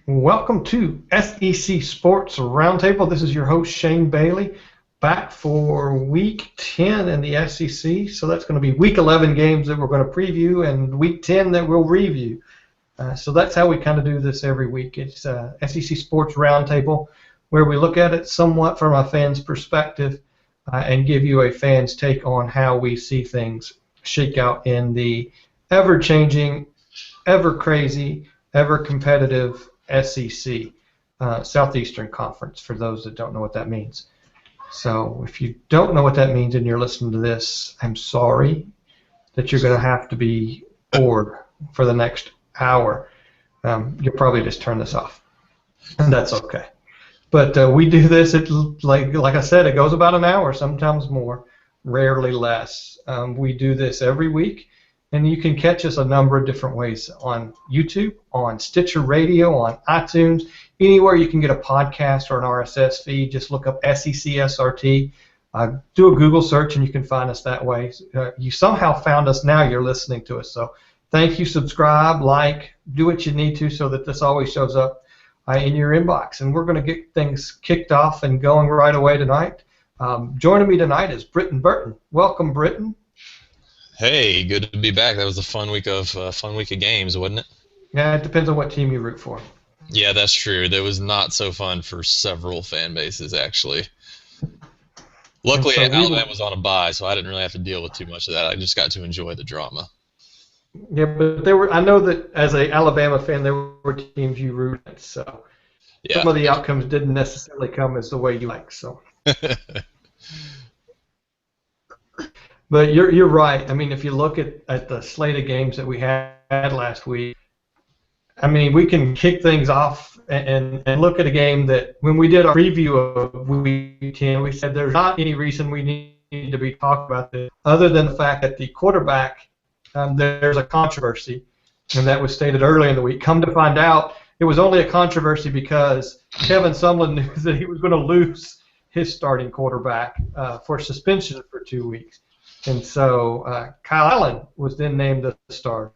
Welcome to SEC Sports Roundtable. This is your host, Shane Bailey, back for Week 10 in the SEC. So that's going to be Week 11 games that we're going to preview and Week 10 that we'll review. So that's how we kind of do this every week. It's SEC Sports Roundtable, where we look at it somewhat from a fan's perspective and give you a fan's take on how we see things shake out in the ever-changing, ever-crazy, ever-competitive SEC, Southeastern Conference, for those that don't know what that means. So if you don't know what that means and you're listening to this, I'm sorry that you're going to have to be bored for the next hour. You'll probably just turn this off, and that's okay. But we do this, like I said, it goes about an hour, sometimes more, rarely less. We do this every week. And you can catch us a number of different ways on YouTube, on Stitcher Radio, on iTunes, anywhere you can get a podcast or an RSS feed. Just look up SECSRT. Do a Google search and you can find us that way. You somehow found us, now you're listening to us. So thank you, subscribe, like, do what you need to so that this always shows up in your inbox. And we're going to get things kicked off and going right away tonight. Joining me tonight is Britton Burton. Welcome, Britton. Hey, good to be back. That was a fun week of games, wasn't it? Yeah, it depends on what team you root for. Yeah, that's true. That was not so fun for several fan bases, actually. Luckily, Alabama was on a bye, so I didn't really have to deal with too much of that. I just got to enjoy the drama. Yeah, but I know that as an Alabama fan, there were teams you rooted at, so some of the outcomes didn't necessarily come as the way you like. So. But you're right. I mean, if you look at the slate of games that we had last week, I mean, we can kick things off and look at a game that when we did our preview of Week 10, we said there's not any reason we need to be talking about this other than the fact that the quarterback, there's a controversy, and that was stated early in the week. Come to find out, it was only a controversy because Kevin Sumlin knew that he was going to lose his starting quarterback for suspension for 2 weeks. And so Kyle Allen was then named the starter.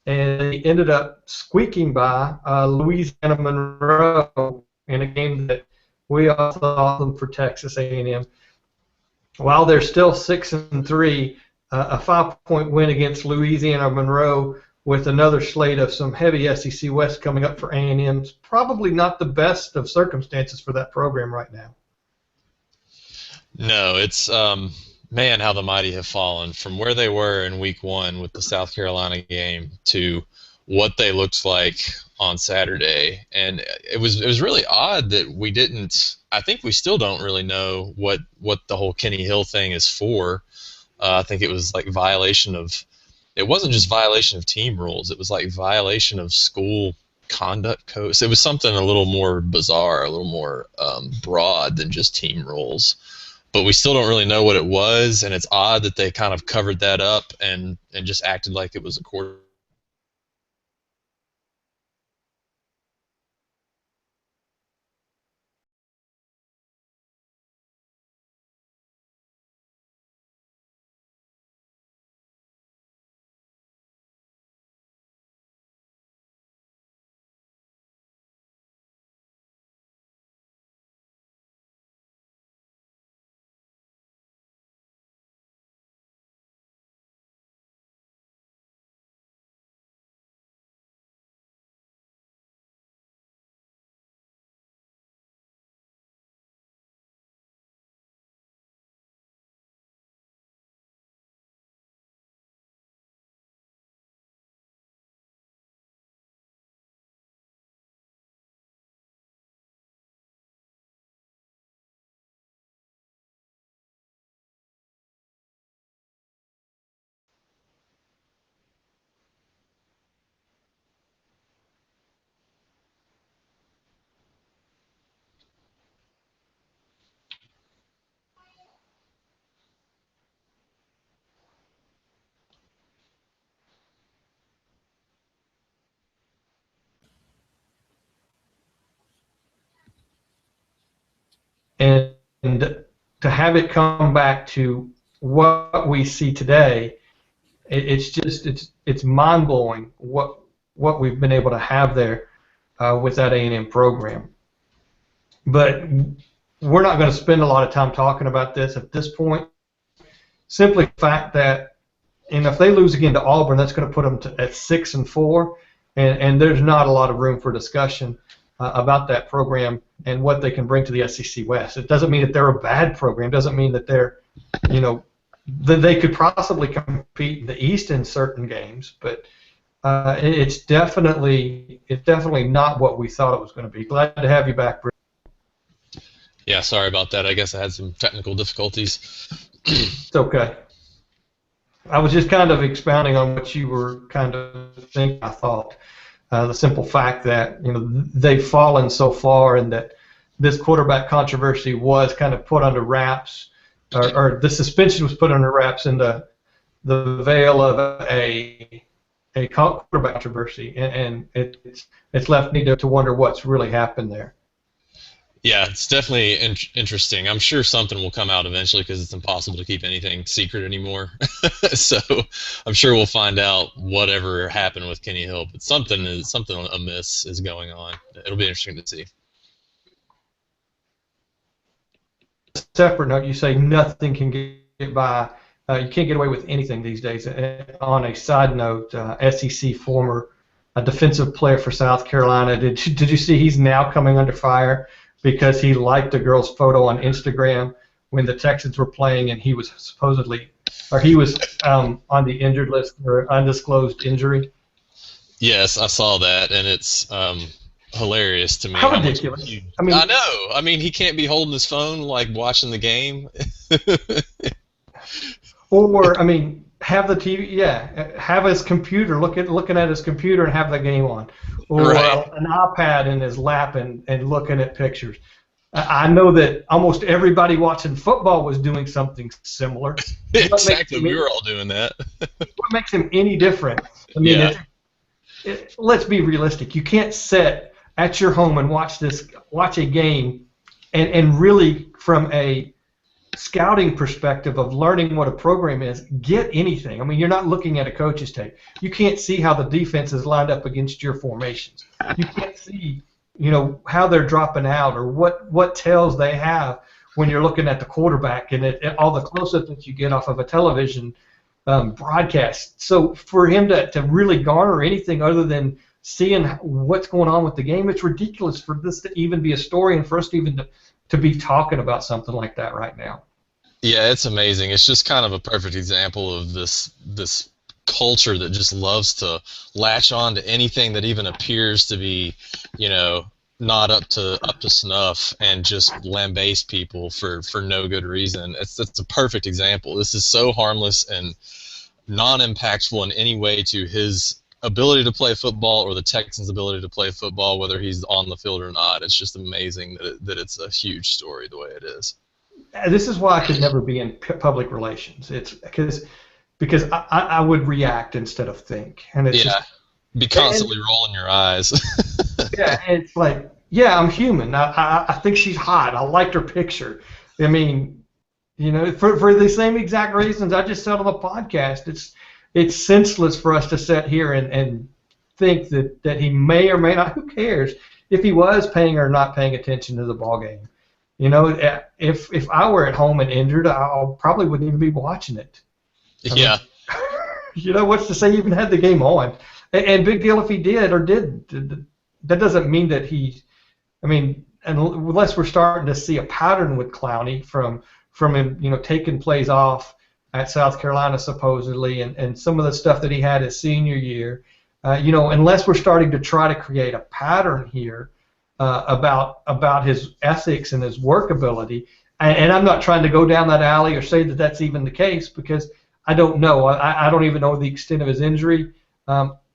And he ended up squeaking by Louisiana Monroe in a game that we all thought them for Texas A&M. While they're still 6-3, a 5-point win against Louisiana Monroe with another slate of some heavy SEC West coming up for A&M is probably not the best of circumstances for that program right now. No, it's man, how the mighty have fallen from where they were in Week 1 with the South Carolina game to what they looked like on Saturday. And it was really odd that we didn't. I think we still don't really know what the whole Kenny Hill thing is for. I think it was like violation of. It wasn't just violation of team rules. It was like violation of school conduct codes. It was something a little more bizarre, a little more broad than just team rules. But we still don't really know what it was, and it's odd that they kind of covered that up and just acted like it was a quarter. And to have it come back to what we see today, it's mind blowing what we've been able to have there. with that A&M program. But we're not going to spend a lot of time talking about this at this point. Simply the fact that, if they lose again to Auburn, that's going to put them at 6-4, and there's not a lot of room for discussion about that program and what they can bring to the SEC West. It doesn't mean that they're a bad program. It doesn't mean that they're, that they could possibly compete in the East in certain games, but it's definitely not what we thought it was going to be. Glad to have you back, Britton. Yeah, sorry about that. I guess I had some technical difficulties. It's okay. I was just kind of expounding on what you were kind of thinking. I thought the simple fact that they've fallen so far, and that this quarterback controversy was kind of put under wraps, or the suspension was put under wraps in the veil of a quarterback controversy, and it's left me to wonder what's really happened there. Yeah, it's definitely interesting. I'm sure something will come out eventually because it's impossible to keep anything secret anymore. So I'm sure we'll find out whatever happened with Kenny Hill. But something amiss is going on. It'll be interesting to see. Separate note, you say nothing can get by. You can't get away with anything these days. On a side note, SEC former defensive player for South Carolina, did you see he's now coming under fire because he liked a girl's photo on Instagram when the Texans were playing, and he was on the injured list for undisclosed injury? Yes, I saw that, and it's hilarious to me. How ridiculous! I know. I mean, he can't be holding his phone like watching the game. Or have the TV. Yeah, have his computer looking at his computer and have the game on, or right. An iPad in his lap and looking at pictures. I know that almost everybody watching football was doing something similar. Exactly, we were all doing that. What makes him any different? Let's be realistic. You can't sit at your home and watch a game, and really from a scouting perspective of learning what a program is, get anything. You're not looking at a coach's tape. You can't see how the defense is lined up against your formations. You can't see, how they're dropping out or what tells they have when you're looking at the quarterback and all the close-ups that you get off of a television broadcast. So for him to really garner anything other than seeing what's going on with the game, it's ridiculous for this to even be a story and for us to even to be talking about something like that right now. Yeah, it's amazing. It's just kind of a perfect example of this culture that just loves to latch on to anything that even appears to be, not up to snuff, and just lambaste people for no good reason. It's a perfect example. This is so harmless and non-impactful in any way to his ability to play football or the Texans' ability to play football, whether he's on the field or not. It's just amazing that it's a huge story the way it is. This is why I could never be in public relations. It's because I would react instead of think, and it's be constantly rolling your eyes. Yeah, and it's like, yeah, I'm human. I think she's hot. I liked her picture. For the same exact reasons I just said on the podcast, it's senseless for us to sit here and think that he may or may not. Who cares if he was paying or not paying attention to the ball game? If I were at home and injured, I probably wouldn't even be watching it. Yeah. What's to say he even had the game on? And big deal if he did or did. That doesn't mean that unless we're starting to see a pattern with Clowney from him, taking plays off at South Carolina supposedly, and some of the stuff that he had his senior year, unless we're starting to try to create a pattern here about his ethics and his work ability, and I'm not trying to go down that alley or say that that's even the case, because I don't know. I don't even know the extent of his injury.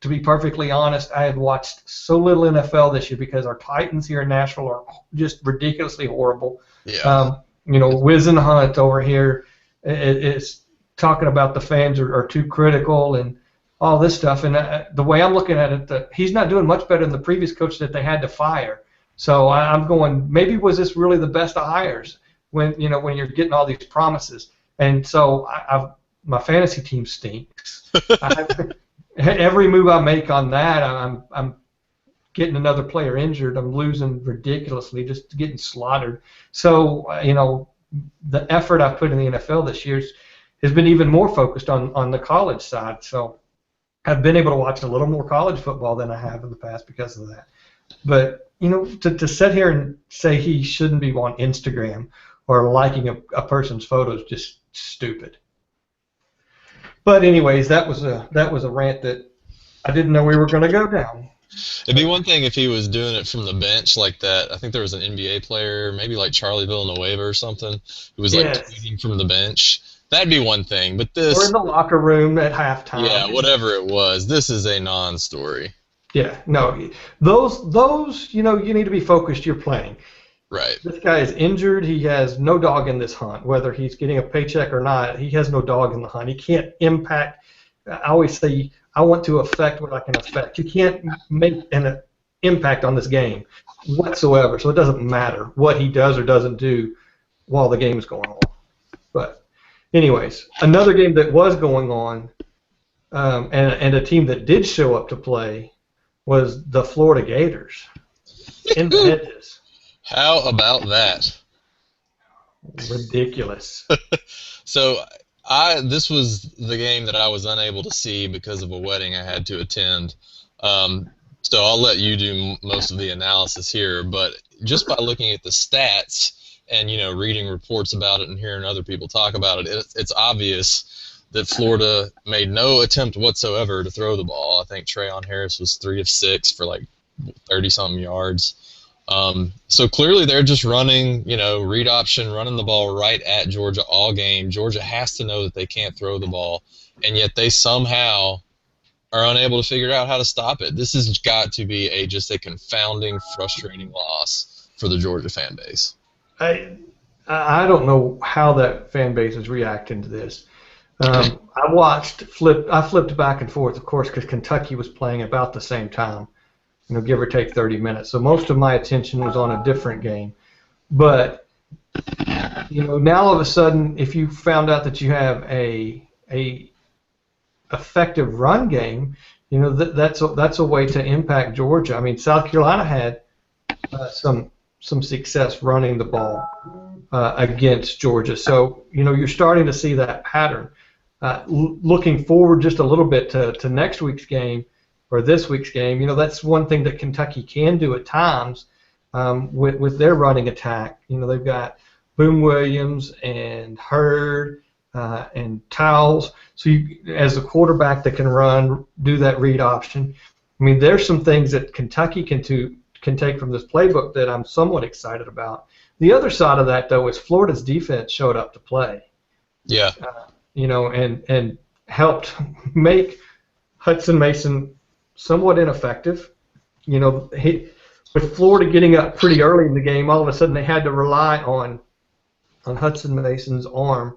To be perfectly honest, I had watched so little NFL this year because our Titans here in Nashville are just ridiculously horrible. Yeah. Wiz and Hunt over here is talking about the fans are too critical and all this stuff. And the way I'm looking at it, he's not doing much better than the previous coach that they had to fire. So I'm going, maybe was this really the best of hires when you're getting all these promises? And so my fantasy team stinks. Every move I make on that, I'm getting another player injured, I'm losing ridiculously, just getting slaughtered. So, the effort I've put in the NFL this year has been even more focused on the college side. So I've been able to watch a little more college football than I have in the past because of that. But, to sit here and say he shouldn't be on Instagram or liking a person's photo is just stupid. But anyways, that was a rant that I didn't know we were going to go down. It'd be one thing if he was doing it from the bench like that. I think there was an NBA player, maybe like Charlie Villanueva or something, who was like tweeting from the bench. That'd be one thing. But this, or in the locker room at halftime. Yeah, whatever it was. This is a non-story. Yeah, no, those you need to be focused. You're playing. Right. This guy is injured. He has no dog in this hunt. Whether he's getting a paycheck or not, he has no dog in the hunt. He can't impact. I always say I want to affect what I can affect. You can't make an impact on this game whatsoever. So it doesn't matter what he does or doesn't do while the game is going on. But anyways, another game that was going on, and a team that did show up to play was the Florida Gators in the hedges. How about that? Ridiculous. So this was the game that I was unable to see because of a wedding I had to attend. So I'll let you do most of the analysis here. But just by looking at the stats and reading reports about it and hearing other people talk about it, it's obvious that Florida made no attempt whatsoever to throw the ball. I think Trayon Harris was 3 of 6 for like 30-something yards. So clearly they're just running, read option, running the ball right at Georgia all game. Georgia has to know that they can't throw the ball, and yet they somehow are unable to figure out how to stop it. This has got to be just a confounding, frustrating loss for the Georgia fan base. I don't know how that fan base is reacting to this. I flipped back and forth, of course, because Kentucky was playing about the same time. Give or take 30 minutes. So most of my attention was on a different game. But, now all of a sudden, if you found out that you have a effective run game, that's a way to impact Georgia. I mean, South Carolina had some success running the ball against Georgia. So, you're starting to see that pattern. Looking forward just a little bit to next week's game, or this week's game, that's one thing that Kentucky can do at times with their running attack. They've got Boone Williams and Hurd and Towles. So as a quarterback that can run, do that read option. I mean, there's some things that Kentucky can take from this playbook that I'm somewhat excited about. The other side of that, though, is Florida's defense showed up to play. Yeah. And helped make Hudson Mason somewhat ineffective. With Florida getting up pretty early in the game, all of a sudden they had to rely on Hudson Mason's arm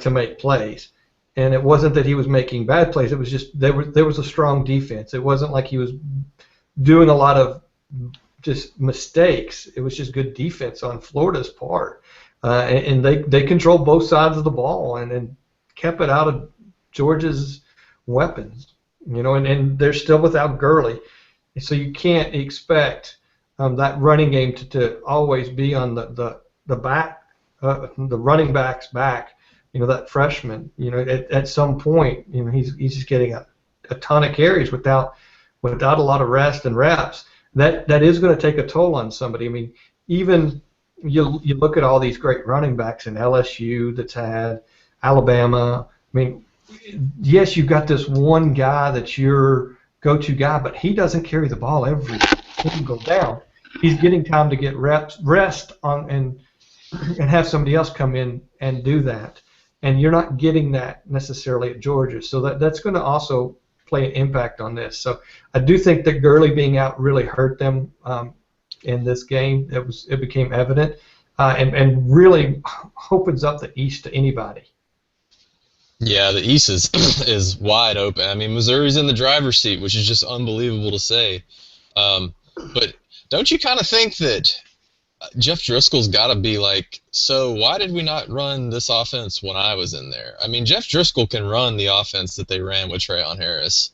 to make plays. And it wasn't that he was making bad plays. It was just there was a strong defense. It wasn't like he was doing a lot of just mistakes. It was just good defense on Florida's part. And they controlled both sides of the ball and kept it out of Georgia's weapons. And they're still without Gurley, so you can't expect that running game to always be on the back, the running back's back. That freshman. At some point, he's just getting a ton of carries without a lot of rest and reps. That is going to take a toll on somebody. I mean, even you look at all these great running backs in LSU that's had Alabama. I mean, yes, you've got this one guy that's your go-to guy, but he doesn't carry the ball every single down. He's getting time to get rest on, and have somebody else come in and do that. And you're not getting that necessarily at Georgia, so that's going to also play an impact on this. So I do think that Gurley being out really hurt them in this game. It became evident, and really opens up the East to anybody. Yeah, the East is wide open. I mean, Missouri's in the driver's seat, which is just unbelievable to say. But don't you kind of think that Jeff Driscoll's got to be like, so why did we not run this offense when I was in there? I mean, Jeff Driscoll can run the offense that they ran with Trayon Harris.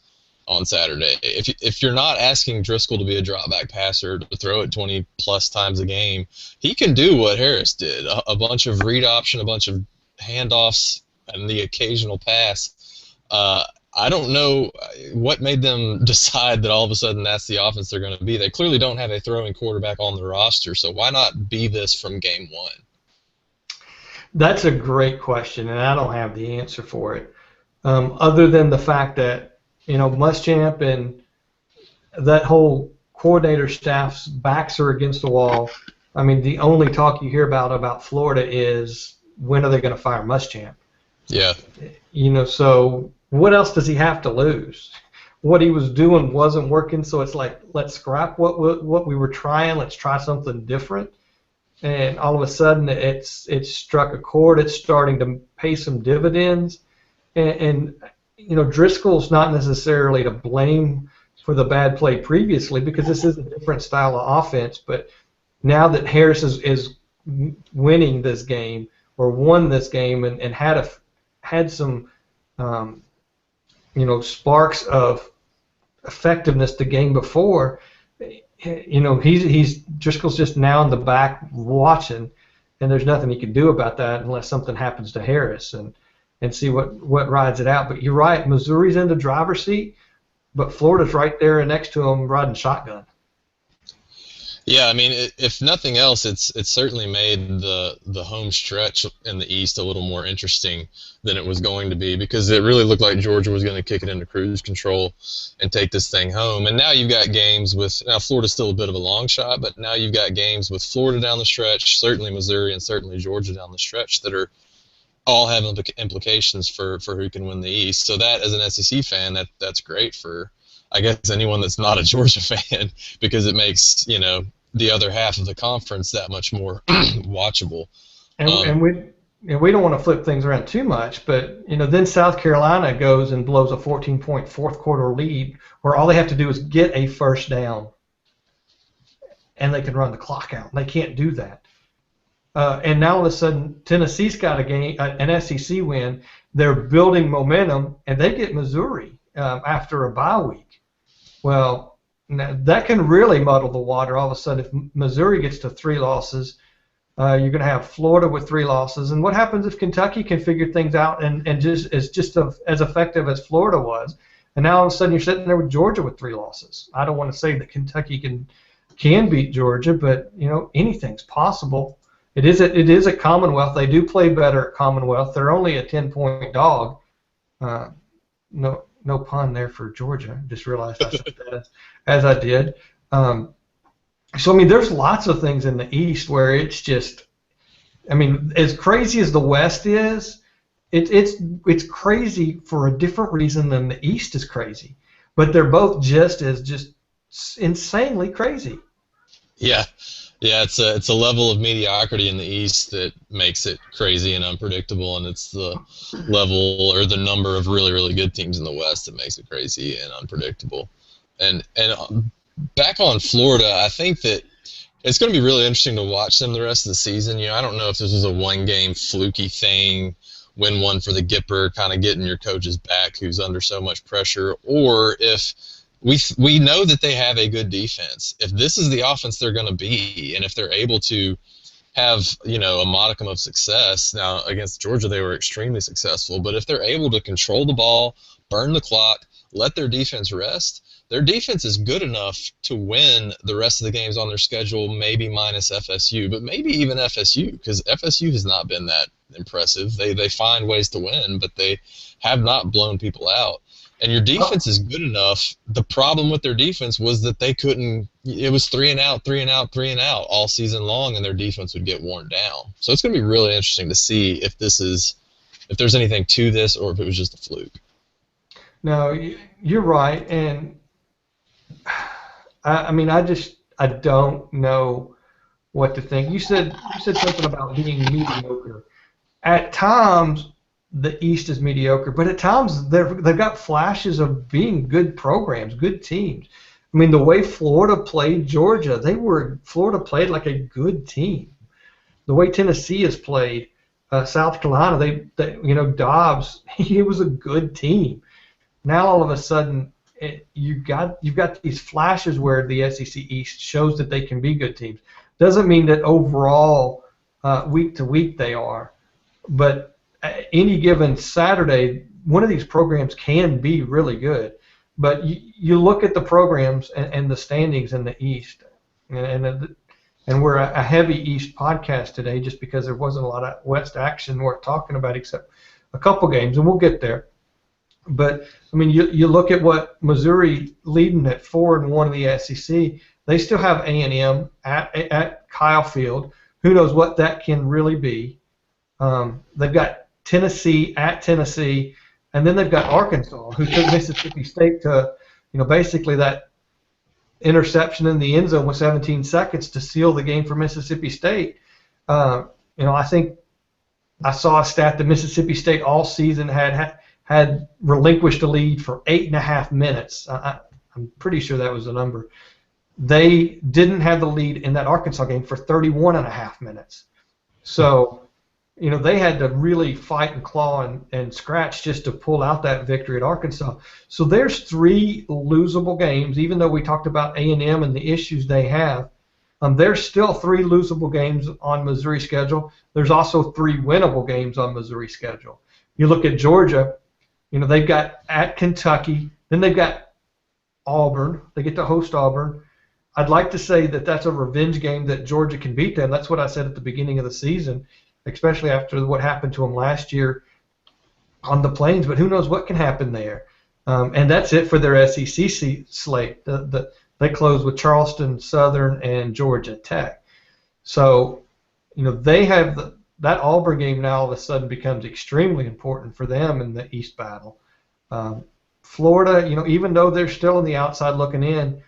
on Saturday. If you're not asking Driscoll to be a dropback passer, to throw it 20-plus times a game, he can do what Harris did, a bunch of read option, a bunch of handoffs, and the occasional pass. I don't know what made them decide that all of a sudden that's the offense they're going to be. They clearly don't have a throwing quarterback on the roster, so why not be this from game one? That's a great question, and I don't have the answer for it, other than the fact that, Muschamp and that whole coordinator staff's backs are against the wall. I mean, the only talk you hear about Florida is when are they going to fire Muschamp? Yeah. So what else does he have to lose? What he was doing wasn't working, so it's like, let's scrap what we were trying. Let's try something different. And all of a sudden, it's struck a chord. It's starting to pay some dividends. And Driscoll's not necessarily to blame for the bad play previously, because this is a different style of offense. But now that Harris is winning this game, or won this game, and had some sparks of effectiveness the game before, Driscoll's just now in the back watching, and there's nothing he can do about that unless something happens to Harris and see what rides it out. But you're right, Missouri's in the driver's seat, but Florida's right there next to him riding shotgun. Yeah, I mean, if nothing else, it's certainly made the home stretch in the East a little more interesting than it was going to be, because it really looked like Georgia was going to kick it into cruise control and take this thing home. And now you've got games with, now Florida's still a bit of a long shot, but now you've got games with Florida down the stretch, certainly Missouri and certainly Georgia down the stretch, that are all have implications for who can win the East. So that, as an SEC fan, that's great for, I guess, anyone that's not a Georgia fan, because it makes, the other half of the conference that much more watchable. And we don't want to flip things around too much, but then South Carolina goes and blows a 14-point fourth quarter lead, where all they have to do is get a first down, and they can run the clock out. They can't do that. And now all of a sudden, Tennessee's got an SEC win. They're building momentum, and they get Missouri after a bye week. Well, now, that can really muddle the water. All of a sudden, if Missouri gets to 3 losses, you're going to have Florida with 3 losses. And what happens if Kentucky can figure things out and just as effective as Florida was? And now all of a sudden you're sitting there with Georgia with 3 losses. I don't want to say that Kentucky can beat Georgia, but anything's possible. It is a Commonwealth. They do play better at Commonwealth. They're only a 10-point dog. No pun there for Georgia. Just realized I said that as I did. So, I mean, there's lots of things in the East where it's just, I mean, as crazy as the West is, it's crazy for a different reason than the East is crazy. But they're both just insanely crazy. Yeah. Yeah, it's a level of mediocrity in the East that makes it crazy and unpredictable, and it's the level or the number of really, really good teams in the West that makes it crazy and unpredictable. And back on Florida, I think that it's going to be really interesting to watch them the rest of the season. I don't know if this was a one-game fluky thing, win one for the Gipper, kind of getting your coach's back who's under so much pressure, or if we know that they have a good defense. If this is the offense they're going to be, and if they're able to have, a modicum of success. Now, against Georgia, they were extremely successful, but if they're able to control the ball, burn the clock, let their defense rest, their defense is good enough to win the rest of the games on their schedule, maybe minus FSU, but maybe even FSU, because FSU has not been that impressive. They find ways to win, but they have not blown people out. And your defense is good enough. The problem with their defense was that they couldn't – it was 3 and out, 3 and out, 3 and out all season long, and their defense would get worn down. So it's going to be really interesting to see if there's anything to this or if it was just a fluke. No, you're right. And, I mean, I don't know what to think. You said something about being mediocre. At times – the East is mediocre, but at times they've got flashes of being good programs, good teams. I mean, the way Florida played Georgia, Florida played like a good team. The way Tennessee has played South Carolina, Dobbs, he was a good team. Now all of a sudden, you've got these flashes where the SEC East shows that they can be good teams. Doesn't mean that overall week to week they are, but any given Saturday, one of these programs can be really good. But you look at the programs and the standings in the East, and we're a heavy East podcast today just because there wasn't a lot of West action worth talking about except a couple games, and we'll get there. But I mean, you look at what Missouri leading at 4-1 in the SEC. They still have A&M at Kyle Field. Who knows what that can really be? They've got Tennessee at Tennessee, and then they've got Arkansas, who took Mississippi State to, basically that interception in the end zone with 17 seconds to seal the game for Mississippi State. I think I saw a stat that Mississippi State all season had relinquished a lead for 8.5 minutes. I'm pretty sure that was the number. They didn't have the lead in that Arkansas game for 31.5 minutes. So, they had to really fight and claw and scratch just to pull out that victory at Arkansas. So there's 3 losable games, even though we talked about A&M and the issues they have. There's still 3 losable games on Missouri's schedule. There's also 3 winnable games on Missouri's schedule. You look at Georgia, they've got at Kentucky, then they've got Auburn. They get to host Auburn. I'd like to say that that's a revenge game that Georgia can beat them. That's what I said at the beginning of the season, especially after what happened to them last year on the Plains. But who knows what can happen there. And that's it for their SEC slate. They close with Charleston, Southern, and Georgia Tech. So, they have that Auburn game now all of a sudden becomes extremely important for them in the East battle. Florida, even though they're still on the outside looking in,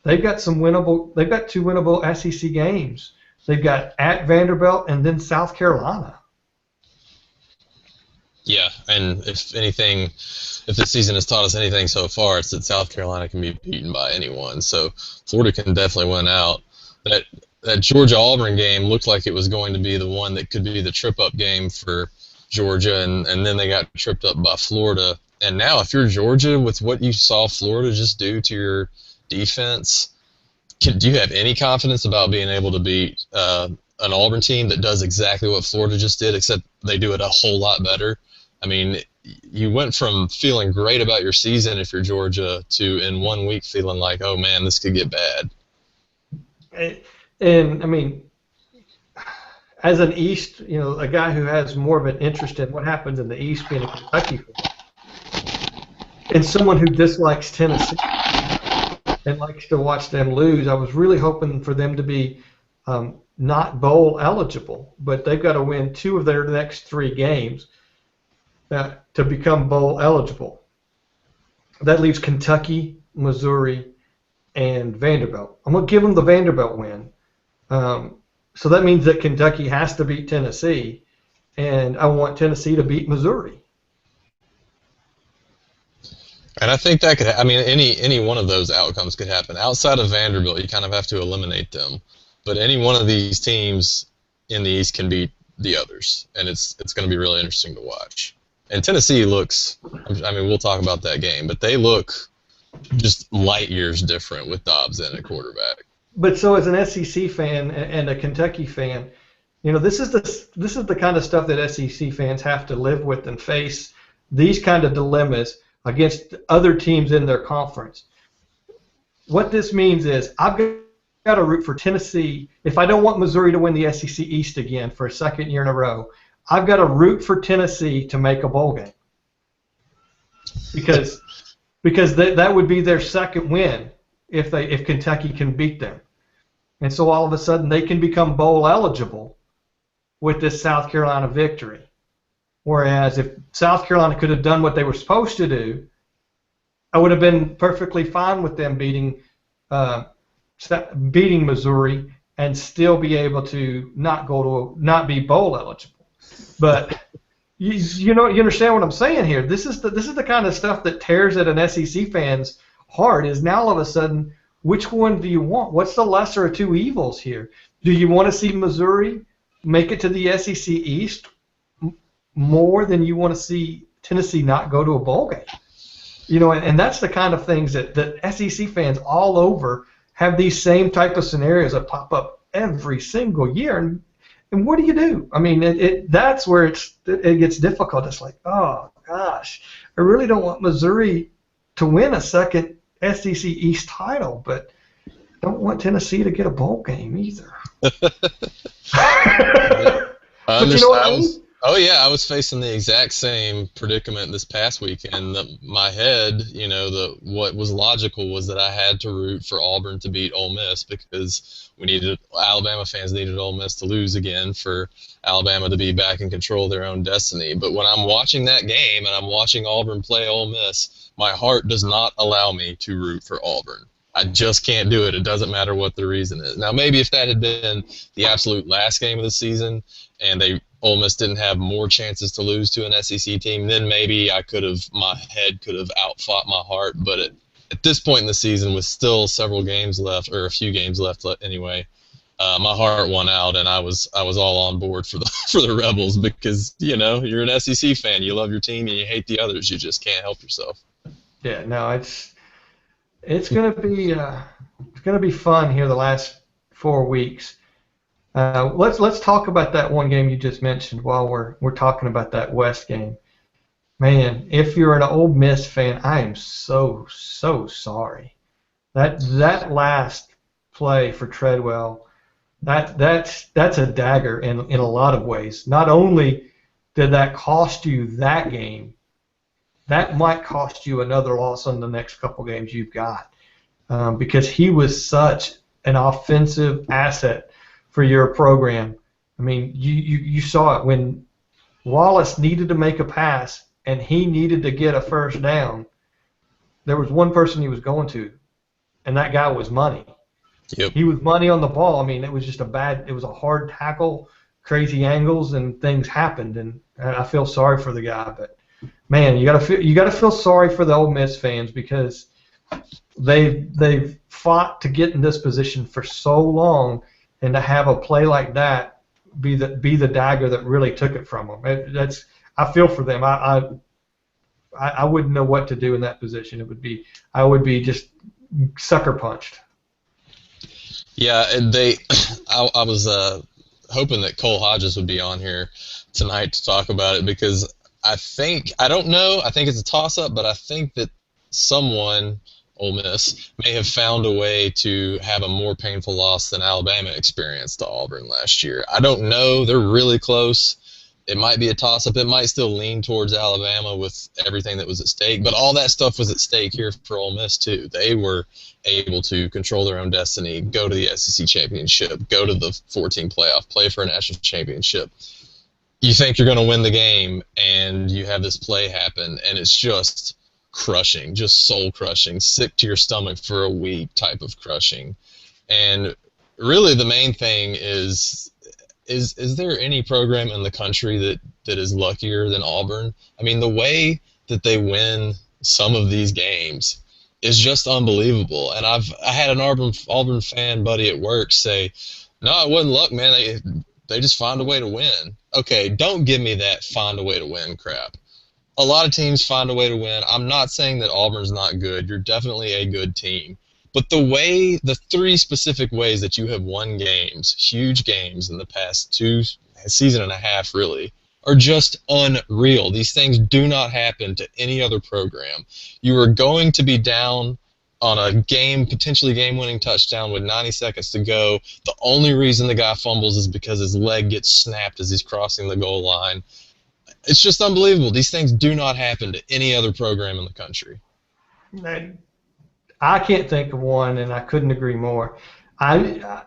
they've got 2 winnable SEC games. They've got at Vanderbilt and then South Carolina. Yeah, and if the season has taught us anything so far, it's that South Carolina can be beaten by anyone. So Florida can definitely win out. That Georgia-Auburn game looked like it was going to be the one that could be the trip-up game for Georgia, and then they got tripped up by Florida. And now if you're Georgia, with what you saw Florida just do to your defense, do you have any confidence about being able to beat an Auburn team that does exactly what Florida just did, except they do it a whole lot better? I mean, you went from feeling great about your season if you're Georgia to in 1 week feeling like, oh man, this could get bad. And I mean, as an East, a guy who has more of an interest in what happens in the East, being a Kentucky fan, and someone who dislikes Tennessee and likes to watch them lose, I was really hoping for them to be not bowl eligible, but they've got to win 2 of their next 3 games to become bowl eligible. That leaves Kentucky, Missouri, and Vanderbilt. I'm going to give them the Vanderbilt win. So that means that Kentucky has to beat Tennessee, and I want Tennessee to beat Missouri. And I think that could, any one of those outcomes could happen. Outside of Vanderbilt, you kind of have to eliminate them. But any one of these teams in the East can beat the others, and it's going to be really interesting to watch. And Tennessee looks, we'll talk about that game, but they look just light years different with Dobbs in at quarterback. But so as an SEC fan and a Kentucky fan, this is the kind of stuff that SEC fans have to live with and face, these kind of dilemmas against other teams in their conference. What this means is I've got to root for Tennessee. If I don't want Missouri to win the SEC East again for a second year in a row, I've got to root for Tennessee to make a bowl game. Because that would be their second win if Kentucky can beat them. And so all of a sudden they can become bowl eligible with this South Carolina victory. Whereas if South Carolina could have done what they were supposed to do, I would have been perfectly fine with them beating Missouri and still be able to not be bowl eligible. But you understand what I'm saying here. This is the kind of stuff that tears at an SEC fan's heart. Is now all of a sudden, which one do you want? What's the lesser of 2 evils here? Do you want to see Missouri make it to the SEC East more than you want to see Tennessee not go to a bowl game? And that's the kind of things that SEC fans all over have these same type of scenarios that pop up every single year. And what do you do? I mean, that's where it gets difficult. It's like, oh, gosh, I really don't want Missouri to win a second SEC East title, but I don't want Tennessee to get a bowl game either. I But you know what I mean? Oh yeah, I was facing the exact same predicament this past weekend. My head, what was logical was that I had to root for Auburn to beat Ole Miss because Alabama fans needed Ole Miss to lose again for Alabama to be back in control of their own destiny. But when I'm watching that game and I'm watching Auburn play Ole Miss, my heart does not allow me to root for Auburn. I just can't do it. It doesn't matter what the reason is. Now, maybe if that had been the absolute last game of the season and Ole Miss didn't have more chances to lose to an SEC team, then maybe my head could have outfought my heart. But at this point in the season, with still several games left, or a few games left anyway, my heart won out, and I was all on board for the Rebels because you're an SEC fan, you love your team, and you hate the others. You just can't help yourself. Yeah, no, it's gonna be fun here the last 4 weeks. Let's talk about that one game you just mentioned while we're talking about that West game. Man, if you're an Ole Miss fan, I am so sorry. That last play for Treadwell, that's a dagger in a lot of ways. Not only did that cost you that game, that might cost you another loss on the next couple games you've got, because he was such an offensive asset for your program. I mean, you saw it when Wallace needed to make a pass and he needed to get a first down. There was one person he was going to, and that guy was Money. Yep. He was Money on the ball. I mean, it was just it was a hard tackle, crazy angles, and things happened. And I feel sorry for the guy, but man, you gotta feel sorry for the Ole Miss fans because they've fought to get in this position for so long, and to have a play like that be the dagger that really took it from them. I feel for them. I wouldn't know what to do in that position. I would be just sucker punched. Yeah, and I was hoping that Cole Hodges would be on here tonight to talk about it because I think it's a toss-up, but I think that someone, Ole Miss, may have found a way to have a more painful loss than Alabama experienced to Auburn last year. I don't know. They're really close. It might be a toss-up. It might still lean towards Alabama with everything that was at stake, but all that stuff was at stake here for Ole Miss too. They were able to control their own destiny, go to the SEC championship, go to the 14 playoff, play for a national championship. You think you're going to win the game, and you have this play happen, and it's just crushing, just soul-crushing, sick to your stomach for a week type of crushing. And really the main thing is there any program in the country that is luckier than Auburn? I mean, the way that they win some of these games is just unbelievable. And I had an Auburn fan buddy at work say, no, it wasn't luck, man. They just find a way to win. Okay, don't give me that find a way to win crap. A lot of teams find a way to win. I'm not saying that Auburn's not good. You're definitely a good team. But the three specific ways that you have won games, huge games in the past season and a half really, are just unreal. These things do not happen to any other program. You are going to be down on a potentially game-winning touchdown with 90 seconds to go. The only reason the guy fumbles is because his leg gets snapped as he's crossing the goal line. It's just unbelievable. These things do not happen to any other program in the country. I can't think of one, and I couldn't agree more. I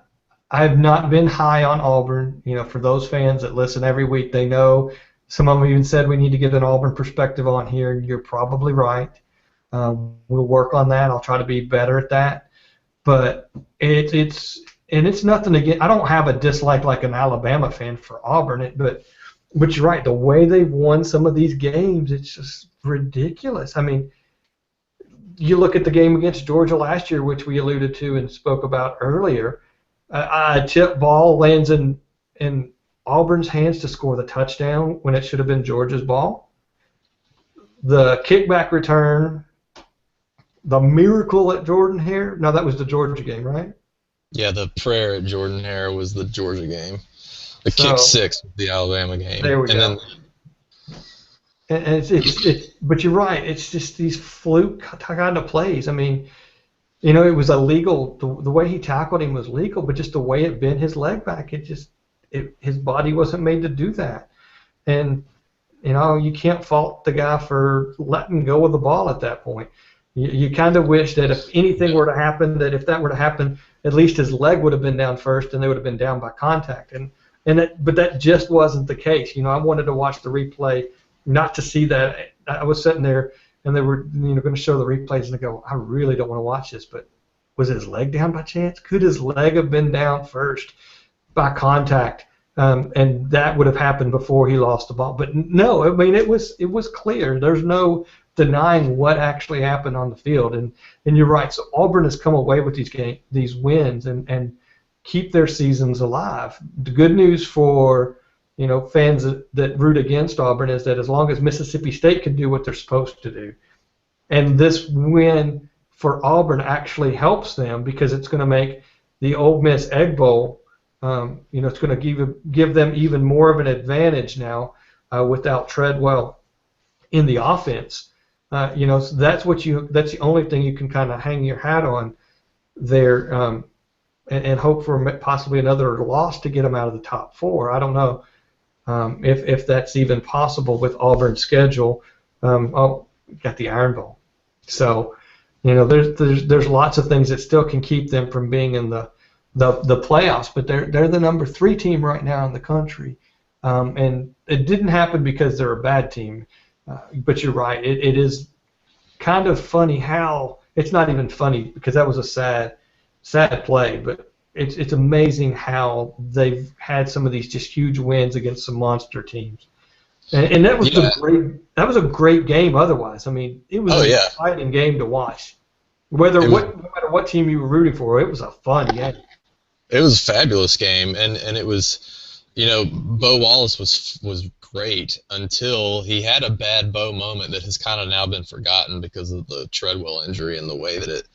have not been high on Auburn. For those fans that listen every week, they know. Some of them even said we need to get an Auburn perspective on here, and you're probably right. We'll work on that. I'll try to be better at that. But it's nothing against. I don't have a dislike like an Alabama fan for Auburn, but you're right. The way they've won some of these games, it's just ridiculous. I mean, you look at the game against Georgia last year, which we alluded to and spoke about earlier. A tip ball lands in Auburn's hands to score the touchdown when it should have been Georgia's ball. The kickback return the miracle at Jordan-Hare. No, that was the Georgia game, right? Yeah, the prayer at Jordan-Hare was the Georgia game. The kick So six was the Alabama game, there we and go. then And it's but you're right. It's just these fluke kind of plays. I mean, it was illegal. The way he tackled him was legal, but just the way it bent his leg back, his body wasn't made to do that. And you can't fault the guy for letting go of the ball at that point. You kind of wish that if anything were to happen, that if that were to happen, at least his leg would have been down first, and they would have been down by contact. But that just wasn't the case. I wanted to watch the replay, not to see that. I was sitting there, and they were going to show the replays, and I go, I really don't want to watch this. But was his leg down by chance? Could his leg have been down first by contact? And that would have happened before he lost the ball. But no, I mean it was clear. There's no denying what actually happened on the field. And you're right. So Auburn has come away with these wins and keep their seasons alive. The good news for fans that root against Auburn is that as long as Mississippi State can do what they're supposed to do, and this win for Auburn actually helps them because it's going to make the Ole Miss Egg Bowl. It's going to give them even more of an advantage now without Treadwell in the offense. So that's the only thing you can kind of hang your hat on there, and hope for possibly another loss to get them out of the top four. I don't know if that's even possible with Auburn's schedule. Got the Iron Bowl, so there's lots of things that still can keep them from being in the playoffs, but they're the number 3 team right now in the country, and it didn't happen because they're a bad team. But you're right, it is kind of funny how it's not even funny because that was a sad play, but it's amazing how they've had some of these just huge wins against some monster teams, and that was a great game. Otherwise, I mean, it was an exciting game to watch. No matter what team you were rooting for, it was a fun game. It was a fabulous game, and it was, Bo Wallace was great until he had a bad Bo moment that has kind of now been forgotten because of the Treadwell injury and the way that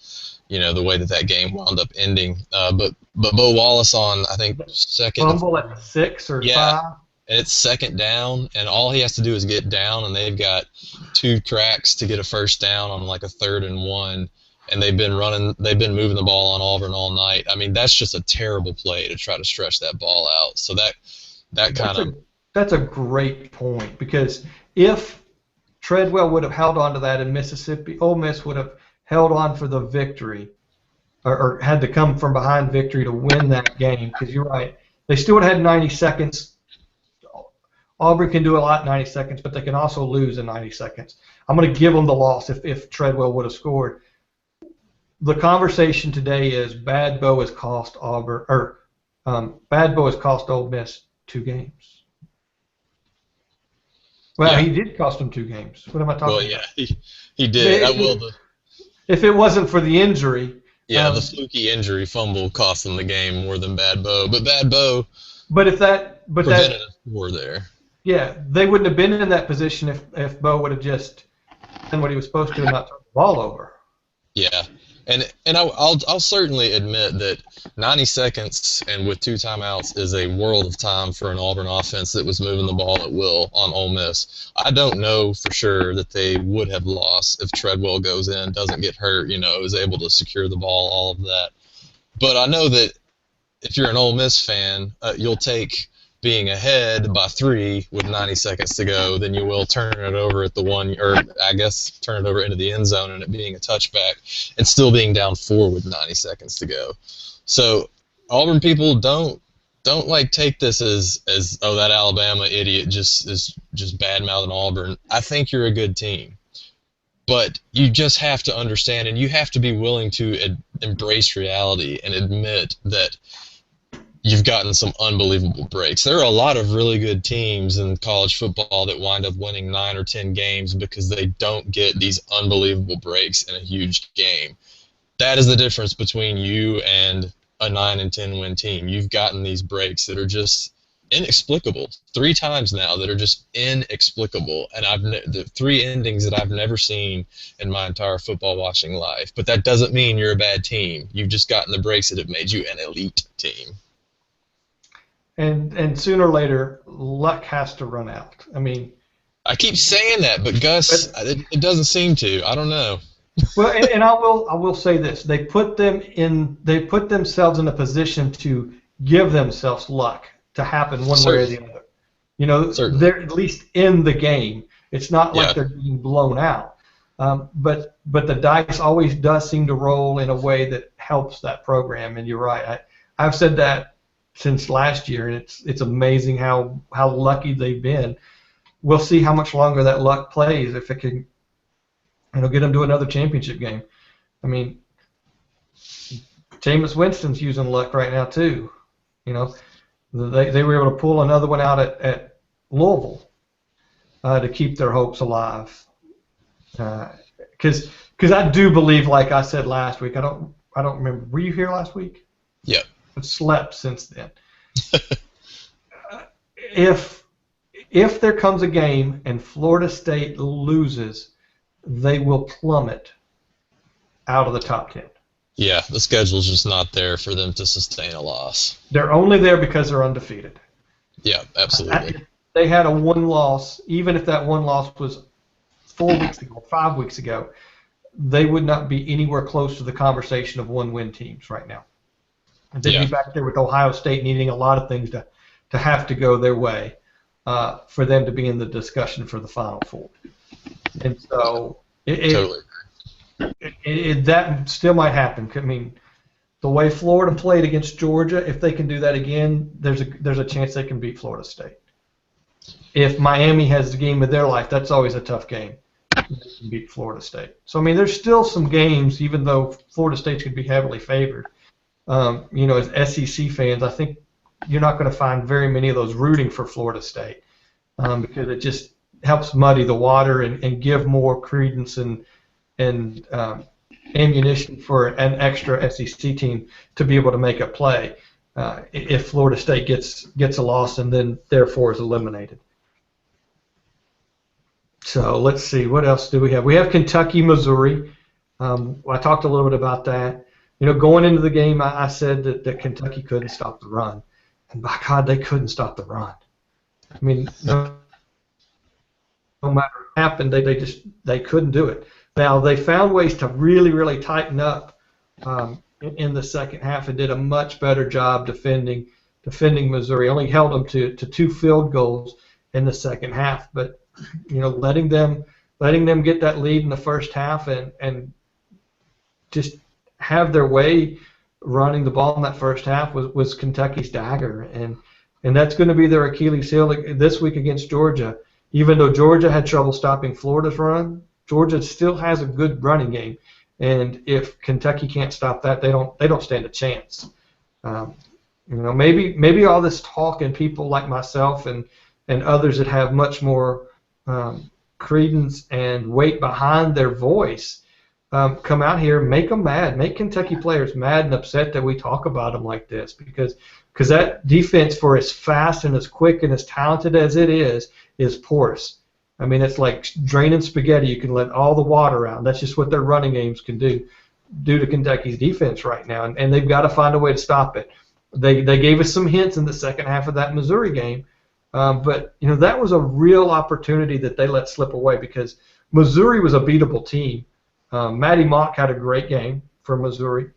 that game wound up ending. But Bo Wallace on, I think, second. Fumble at 6 or 5. And it's second down, and all he has to do is get down, and they've got 2 cracks to get a first down on like a 3rd and 1. And they've been moving the ball on Auburn all night. I mean, that's just a terrible play to try to stretch that ball out. So that's a great point, because if Treadwell would have held on to that in Mississippi, Ole Miss would have held on for the victory, or had to come from behind victory to win that game. Because you're right, they still would have had 90 seconds. Auburn can do a lot in 90 seconds, but they can also lose in 90 seconds. I'm going to give them the loss if Treadwell would have scored. The conversation today is bad Bo has cost Auburn, or bad Bo has cost Ole Miss 2 games. Well, he did cost them 2 games. What am I talking about? Well, yeah, he did. If it wasn't for the injury. Yeah, the fluky injury fumble cost them the game more than bad Bo. But bad Bo. But prevented a score there. Yeah, they wouldn't have been in that position if Bo would have just done what he was supposed to and not turn the ball over. Yeah. And I'll certainly admit that 90 seconds and with 2 timeouts is a world of time for an Auburn offense that was moving the ball at will on Ole Miss. I don't know for sure that they would have lost if Treadwell goes in, doesn't get hurt, is able to secure the ball, all of that. But I know that if you're an Ole Miss fan, you'll take being ahead by 3 with 90 seconds to go than you will turning it over at the 1, or I guess turn it over into the end zone and it being a touchback and still being down 4 with 90 seconds to go. So Auburn people don't take this as that Alabama idiot is bad mouthing Auburn. I think you're a good team, but you just have to understand and you have to be willing to embrace reality and admit that you've gotten some unbelievable breaks. There are a lot of really good teams in college football that wind up winning 9 or 10 games because they don't get these unbelievable breaks in a huge game. That is the difference between you and a 9 and 10 win team. You've gotten these breaks that are just inexplicable. 3 times now that are just inexplicable, and the 3 endings that I've never seen in my entire football watching life. But that doesn't mean you're a bad team. You've just gotten the breaks that have made you an elite team. And sooner or later, luck has to run out. I mean, I keep saying that, but Gus, it doesn't seem to. I don't know. well, and I will say this: they put themselves in a position to give themselves luck to happen one way or the other. You know, Certainly. they're at least in the game. It's not like Yeah. they're being blown out. But the dice always does seem to roll in a way that helps that program. And you're right. I've said that since last year, and it's amazing how lucky they've been. We'll see how much longer that luck plays, if it can, get them to another championship game. I mean, Jameis Winston's using luck right now too. You know, they were able to pull another one out at Louisville to keep their hopes alive. Because I do believe, like I said last week, I don't remember. Were you here last week? Yeah. I've slept since then. If there comes a game and Florida State loses, they will plummet out of the top 10. Yeah, the schedule's just not there for them to sustain a loss. They're only there because they're undefeated. Yeah, absolutely. They had a one loss, even if that one loss was 4 weeks ago, 5 weeks ago, they would not be anywhere close to the conversation of one-win teams right now. And they'd be back there with Ohio State needing a lot of things to have to go their way for them to be in the discussion for the Final Four. And so Totally. that still might happen. I mean, the way Florida played against Georgia, if they can do that again, there's a chance they can beat Florida State. If Miami has the game of their life, that's always a tough game. They can beat Florida State. So I mean, there's still some games, even though Florida State's going to be heavily favored. As SEC fans, I think you're not going to find very many of those rooting for Florida State because it just helps muddy the water and give more credence and ammunition for an extra SEC team to be able to make a play if Florida State gets a loss and then therefore is eliminated. So let's see, what else do we have? We have Kentucky, Missouri. I talked a little bit about that. Going into the game, I said that Kentucky couldn't stop the run, and by God, they couldn't stop the run. I mean, no matter what happened, they couldn't do it. Now they found ways to really, really tighten up in the second half and did a much better job defending Missouri. Only held them to 2 field goals in the second half, but letting them get that lead in the first half and just have their way running the ball in that first half was Kentucky's dagger, and that's going to be their Achilles heel this week against Georgia. Even though Georgia had trouble stopping Florida's run, Georgia still has a good running game, and if Kentucky can't stop that, they don't stand a chance. Maybe all this talk and people like myself and others that have much more credence and weight behind their voice come out here, make them mad, make Kentucky players mad and upset that we talk about them like this, because that defense, for as fast and as quick and as talented as it is porous. I mean, it's like draining spaghetti. You can let all the water out. That's just what their running games can do to Kentucky's defense right now, and they've got to find a way to stop it. They gave us some hints in the second half of that Missouri game, but that was a real opportunity that they let slip away because Missouri was a beatable team. Matty Mock had a great game for Missouri,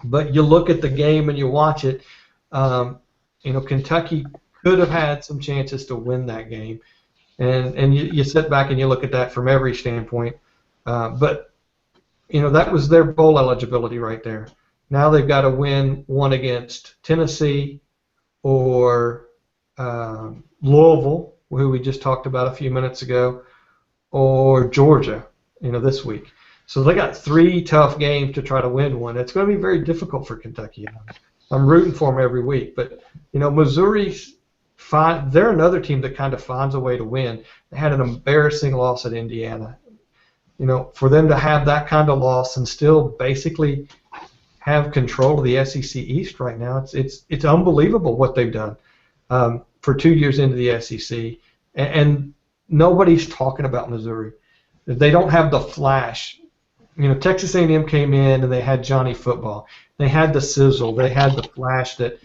but you look at the game and you watch it, Kentucky could have had some chances to win that game, and you sit back and you look at that from every standpoint, but that was their bowl eligibility right there. Now they've got to win one against Tennessee or Louisville, who we just talked about a few minutes ago, or Georgia, this week. So they got 3 tough games to try to win one. It's going to be very difficult for Kentucky. I'm rooting for them every week, but Missouri's fine. They're another team that kind of finds a way to win. They had an embarrassing loss at Indiana. For them to have that kind of loss and still basically have control of the SEC East right now, it's unbelievable what they've done. for 2 years into the SEC, and nobody's talking about Missouri. They don't have the flash. Texas A&M came in and they had Johnny Football. They had the sizzle. They had the flash that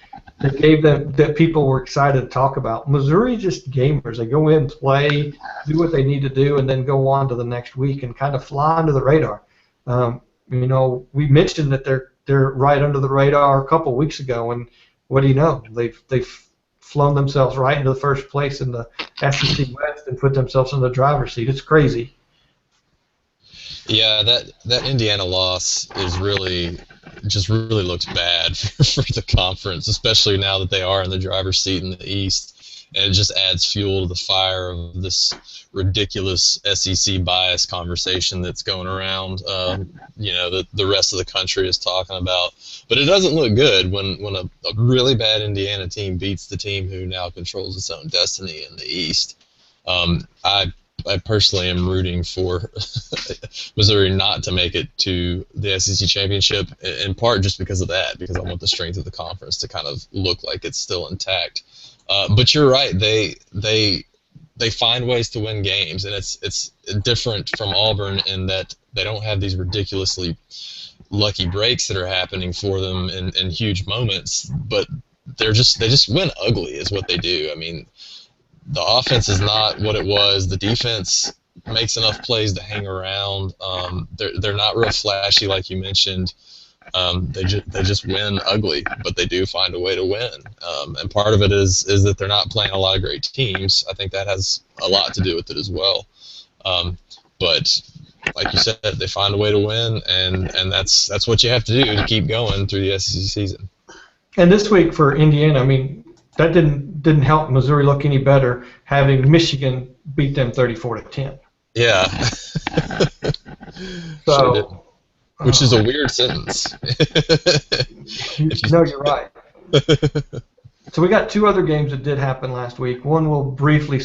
gave them, that people were excited to talk about. Missouri just gamers. They go in, play, do what they need to do, and then go on to the next week and kind of fly under the radar. We mentioned that they're right under the radar a couple of weeks ago, and what do you know? They've flown themselves right into the first place in the SEC West and put themselves in the driver's seat. It's crazy. Yeah, that Indiana loss is really looks bad for the conference, especially now that they are in the driver's seat in the East, and it just adds fuel to the fire of this ridiculous SEC bias conversation that's going around. The rest of the country is talking about, but it doesn't look good when a really bad Indiana team beats the team who now controls its own destiny in the East. I personally am rooting for Missouri not to make it to the SEC championship, in part just because of that, because I want the strength of the conference to kind of look like it's still intact. But you're right; they find ways to win games, and it's different from Auburn in that they don't have these ridiculously lucky breaks that are happening for them in huge moments, but they just win ugly is what they do. I mean, the offense is not what it was. The defense makes enough plays to hang around. They're not real flashy, like you mentioned. They just win ugly, but they do find a way to win. And part of it is that they're not playing a lot of great teams. I think that has a lot to do with it as well. But like you said, they find a way to win, and that's what you have to do to keep going through the SEC season. And this week for Indiana, I mean, that didn't help Missouri look any better, having Michigan beat them 34-10. Yeah. So, which is a weird sentence. No, you're right. So we got two other games that did happen last week. One we'll briefly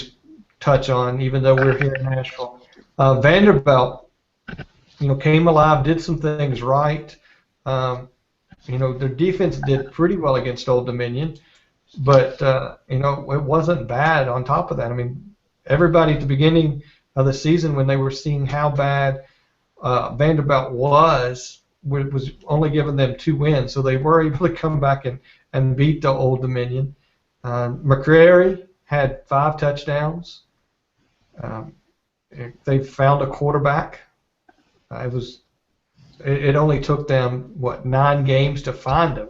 touch on, even though we're here in Nashville. Vanderbilt, came alive, did some things right. Their defense did pretty well against Old Dominion. But, it wasn't bad on top of that. I mean, everybody at the beginning of the season, when they were seeing how bad Vanderbilt was only giving them 2 wins. So they were able to come back and beat the Old Dominion. McCrary had 5 touchdowns. They found a quarterback. It only took them, 9 games to find him.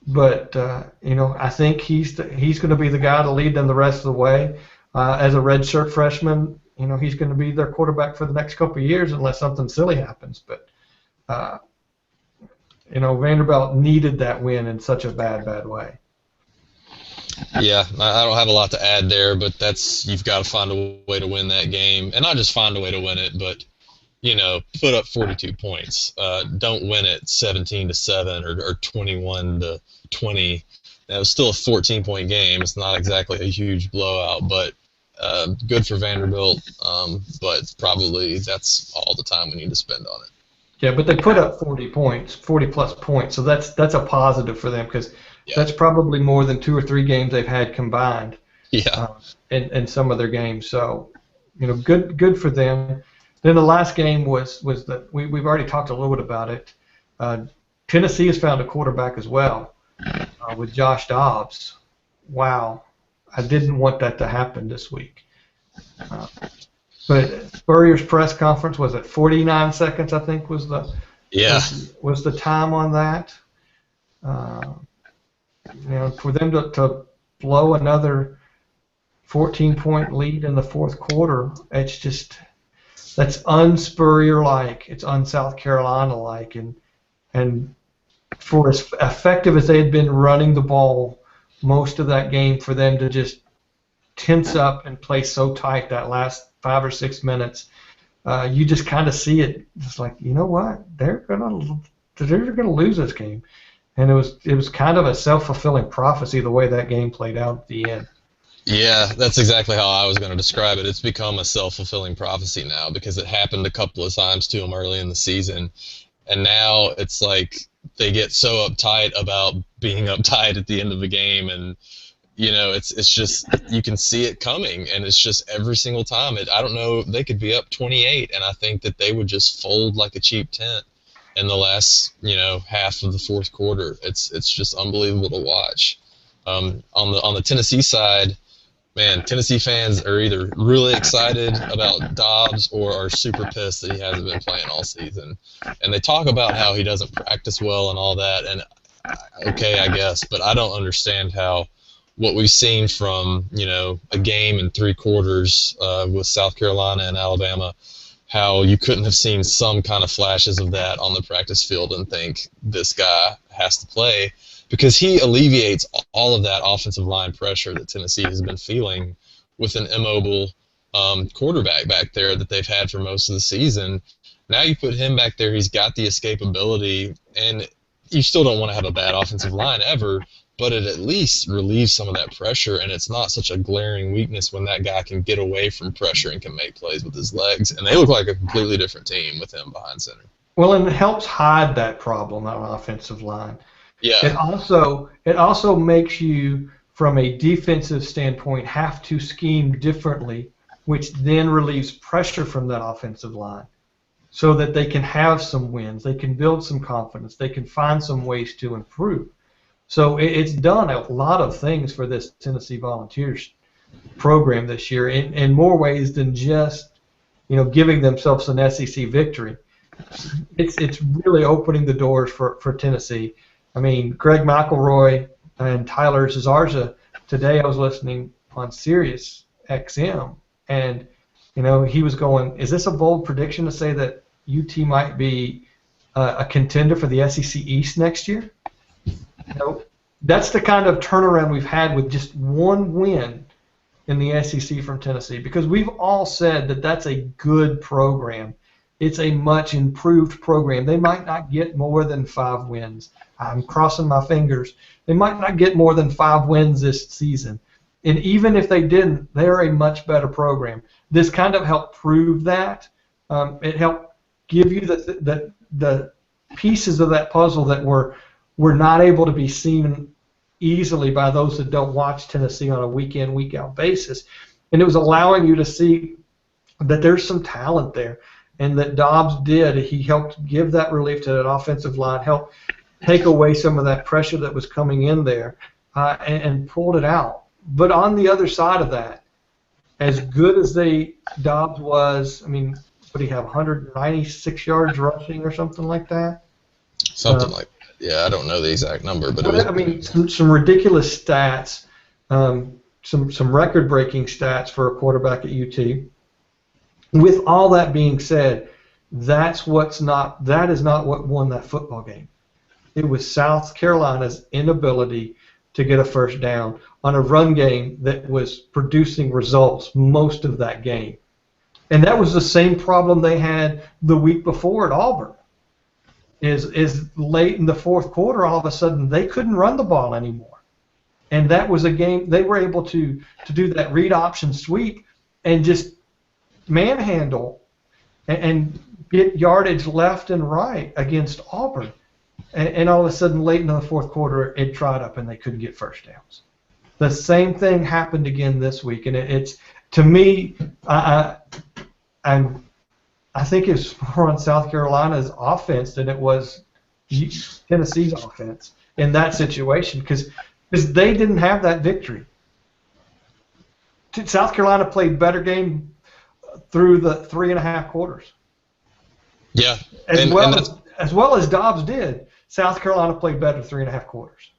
But I think he's going to be the guy to lead them the rest of the way. As a redshirt freshman, he's going to be their quarterback for the next couple of years unless something silly happens. But Vanderbilt needed that win in such a bad way. Yeah, I don't have a lot to add there, but you've got to find a way to win that game, and not just find a way to win it, but put up 42 points. Don't win it 17-7 or 21-20. It was still a 14-point game. It's not exactly a huge blowout, but good for Vanderbilt. But probably that's all the time we need to spend on it. Yeah, but they put up 40 points, 40-plus points, so that's a positive for them because that's probably more than 2 or 3 games they've had combined. Yeah. In some of their games, so good for them. Then the last game was that we've already talked a little bit about it. Tennessee has found a quarterback as well with Josh Dobbs. Wow, I didn't want that to happen this week. But Spurrier's press conference was at 49 seconds, I think, was the time on that. For them to blow another 14-point lead in the fourth quarter, it's just that's un-Spurrier-like. It's un-South Carolina-like, and for as effective as they had been running the ball most of that game, for them to just tense up and play so tight that last 5 or 6 minutes, you just kind of see it. It's like, you know what? They're gonna lose this game, and it was kind of a self-fulfilling prophecy the way that game played out at the end. Yeah, that's exactly how I was going to describe it. It's become a self-fulfilling prophecy now because it happened a couple of times to them early in the season, and now it's like they get so uptight about being uptight at the end of the game, and it's just you can see it coming, and it's just every single time. I don't know, they could be up 28, and I think that they would just fold like a cheap tent in the last half of the fourth quarter. It's just unbelievable to watch. On the Tennessee side, man, Tennessee fans are either really excited about Dobbs or are super pissed that he hasn't been playing all season. And they talk about how he doesn't practice well and all that, and okay, I guess, but I don't understand how what we've seen from a game in 3 quarters with South Carolina and Alabama, how you couldn't have seen some kind of flashes of that on the practice field and think this guy has to play, because he alleviates all of that offensive line pressure that Tennessee has been feeling with an immobile quarterback back there that they've had for most of the season. Now you put him back there, he's got the escapability, and you still don't want to have a bad offensive line ever, but it at least relieves some of that pressure, and it's not such a glaring weakness when that guy can get away from pressure and can make plays with his legs. And they look like a completely different team with him behind center. Well, and it helps hide that problem on offensive line. Yeah. It also makes you, from a defensive standpoint, have to scheme differently, which then relieves pressure from that offensive line, so that they can have some wins, they can build some confidence, they can find some ways to improve. So it's done a lot of things for this Tennessee Volunteers program this year in more ways than just giving themselves an SEC victory. It's really opening the doors for Tennessee. I mean, Greg McElroy and Tyler Zazarza, today I was listening on Sirius XM, and he was going, is this a bold prediction to say that UT might be a contender for the SEC East next year? That's the kind of turnaround we've had with just one win in the SEC from Tennessee, because we've all said that that's a good program. It's a much improved program. They might not get more than 5 wins. I'm crossing my fingers. They might not get more than 5 wins this season. And even if they didn't, they're a much better program. This kind of helped prove that. It helped give you the pieces of that puzzle that were not able to be seen easily by those that don't watch Tennessee on a week-in, week-out basis. And it was allowing you to see that there's some talent there, and that Dobbs did. He helped give that relief to that offensive line, helped take away some of that pressure that was coming in there, and pulled it out. But on the other side of that, as good as Dobbs was, I mean, what do you have, 196 yards rushing or something like that? Something like that. Yeah, I don't know the exact number, but it was. I mean, some ridiculous stats, some record-breaking stats for a quarterback at UT. With all that being said, that is not what won that football game. It was South Carolina's inability to get a first down on a run game that was producing results most of that game. And that was the same problem they had the week before at Auburn. Is late in the fourth quarter, all of a sudden they couldn't run the ball anymore. And that was a game they were able to do that read option sweep and just manhandle and get yardage left and right against Auburn. And all of a sudden, late in the fourth quarter, it dried up and they couldn't get first downs. The same thing happened again this week, and it's, to me, I think it's more on South Carolina's offense than it was Tennessee's offense in that situation, because they didn't have that victory. South Carolina played better game through the 3.5 quarters. Yeah, as well as Dobbs did. South Carolina played better 3.5 quarters.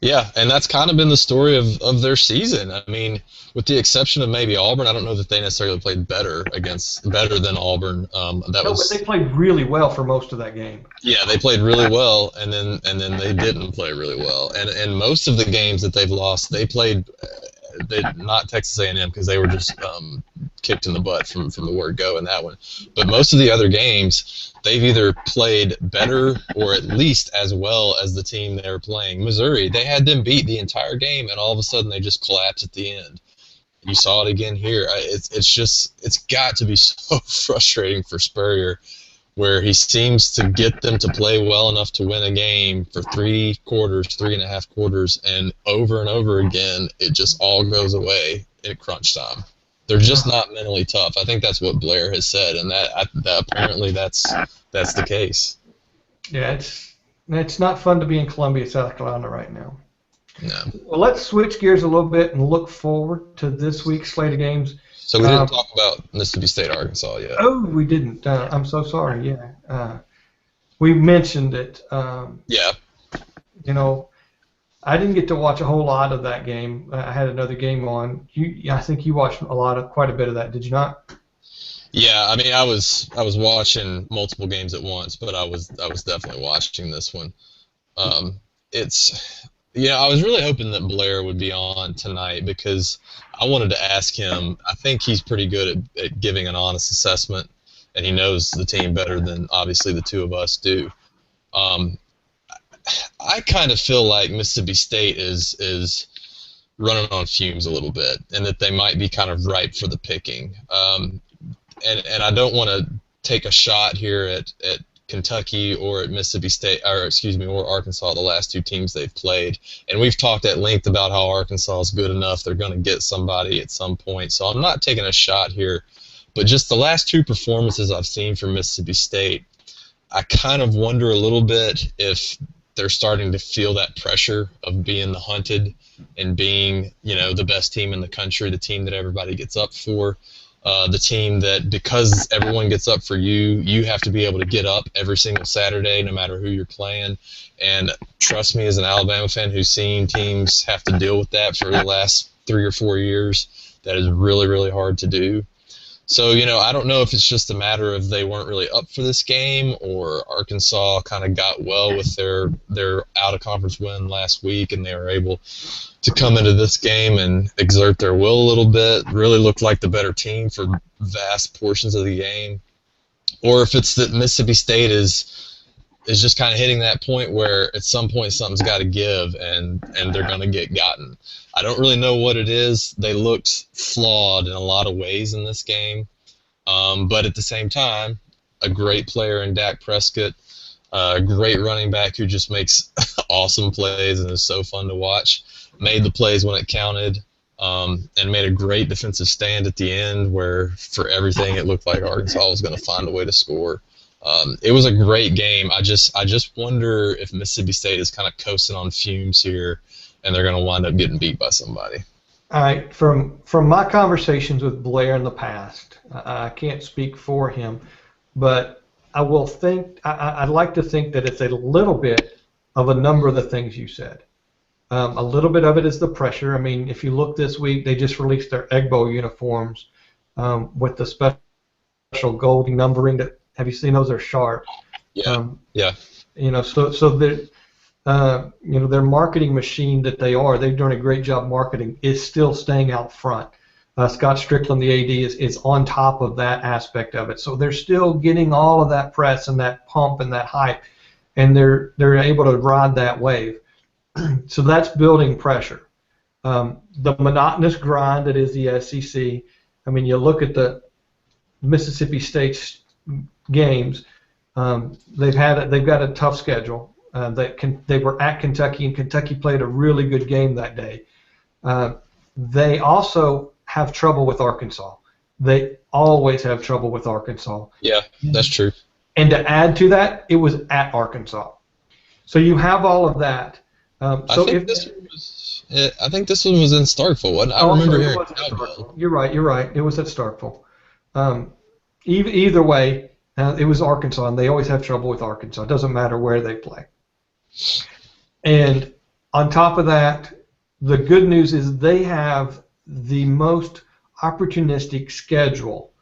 Yeah, and that's kind of been the story of their season. I mean, with the exception of maybe Auburn, I don't know that they necessarily played better than Auburn. But they played really well for most of that game. Yeah, they played really well, and then they didn't play really well. And most of the games that they've lost, they played. Not Texas A&M, because they were just kicked in the butt from the word go in that one. But most of the other games, they've either played better or at least as well as the team they were playing. Missouri, they had them beat the entire game, and all of a sudden they just collapsed at the end. You saw it again here. It's got to be so frustrating for Spurrier where he seems to get them to play well enough to win a game for 3.5 quarters, and over again, it just all goes away at crunch time. They're just not mentally tough. I think that's what Blair has said, and that apparently that's the case. Yeah, it's not fun to be in Columbia, South Carolina right now. No. Well, let's switch gears a little bit and look forward to this week's slate of games. So we didn't talk about Mississippi State, Arkansas yet. Oh, we didn't. I'm so sorry. Yeah, we mentioned it. Yeah. You know, I didn't get to watch a whole lot of that game. I had another game on. I think you watched quite a bit of that. Did you not? Yeah, I mean, I was watching multiple games at once, but I was definitely watching this one. I was really hoping that Blair would be on tonight because I wanted to ask him. I think he's pretty good at giving an honest assessment, and he knows the team better than obviously the two of us do. I kind of feel like Mississippi State is running on fumes a little bit, and that they might be kind of ripe for the picking. And I don't want to take a shot here at Kentucky or at Mississippi State, or Arkansas, the last two teams they've played. And we've talked at length about how Arkansas is good enough. They're going to get somebody at some point. So I'm not taking a shot here. But just the last two performances I've seen from Mississippi State, I kind of wonder a little bit if they're starting to feel that pressure of being the hunted and being, the best team in the country, the team that everybody gets up for. The team that, because everyone gets up for you, you have to be able to get up every single Saturday, no matter who you're playing. And trust me, as an Alabama fan who's seen teams have to deal with that for the last 3 or 4 years, that is really, really hard to do. So, I don't know if it's just a matter of they weren't really up for this game, or Arkansas kind of got well with their out-of-conference win last week, and they were able to come into this game and exert their will a little bit, really looked like the better team for vast portions of the game. Or if it's that Mississippi State is just kind of hitting that point where at some point something's got to give, and they're going to get gotten. I don't really know what it is. They looked flawed in a lot of ways in this game. But at the same time, a great player in Dak Prescott, a great running back who just makes awesome plays and is so fun to watch, made the plays when it counted, and made a great defensive stand at the end where, for everything, it looked like Arkansas was going to find a way to score. It was a great game. I just wonder if Mississippi State is kind of coasting on fumes here, and they're going to wind up getting beat by somebody. All right. From my conversations with Blair in the past, I can't speak for him, but I will think I'd like to think that it's a little bit of a number of the things you said. A little bit of it is the pressure. I mean, if you look this week, they just released their Egg Bowl uniforms with the special gold numbering. Have you seen those? They're sharp. Yeah. Yeah. So they're, their marketing machine that they're doing a great job marketing, is still staying out front. Scott Strickland, the AD, is on top of that aspect of it. So they're still getting all of that press and that pump and that hype, and they're able to ride that wave. So that's building pressure. The monotonous grind that is the SEC. I mean, you look at the Mississippi State games. They've got a tough schedule. They were at Kentucky, and Kentucky played a really good game that day. They also have trouble with Arkansas. They always have trouble with Arkansas. Yeah, that's true. And to add to that, it was at Arkansas. So you have all of that. I think this one was in Starkville, wasn't it? I remember hearing Starkville. You're right. It was at Starkville. Either way, it was Arkansas, and they always have trouble with Arkansas. It doesn't matter where they play. And on top of that, the good news is they have the most opportunistic schedule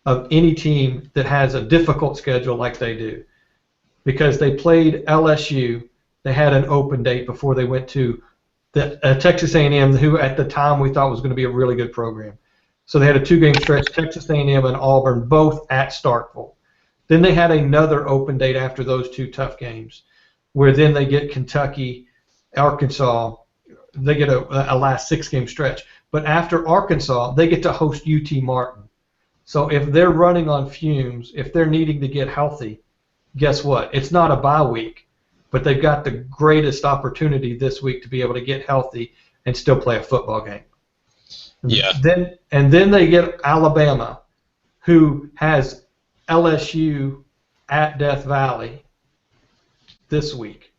of any team that has a difficult schedule like they do. Because they played LSU, they had an open date before they went to the Texas A&M, who at the time we thought was going to be a really good program. So they had a 2-game stretch, Texas A&M and Auburn, both at Starkville. Then they had another open date after those two tough games, where then they get Kentucky, Arkansas. They get a last 6-game stretch. But after Arkansas, they get to host UT Martin. So if they're running on fumes, if they're needing to get healthy, guess what? It's not a bye week, but they've got the greatest opportunity this week to be able to get healthy and still play a football game. Yeah. Then they get Alabama, who has LSU at Death Valley this week.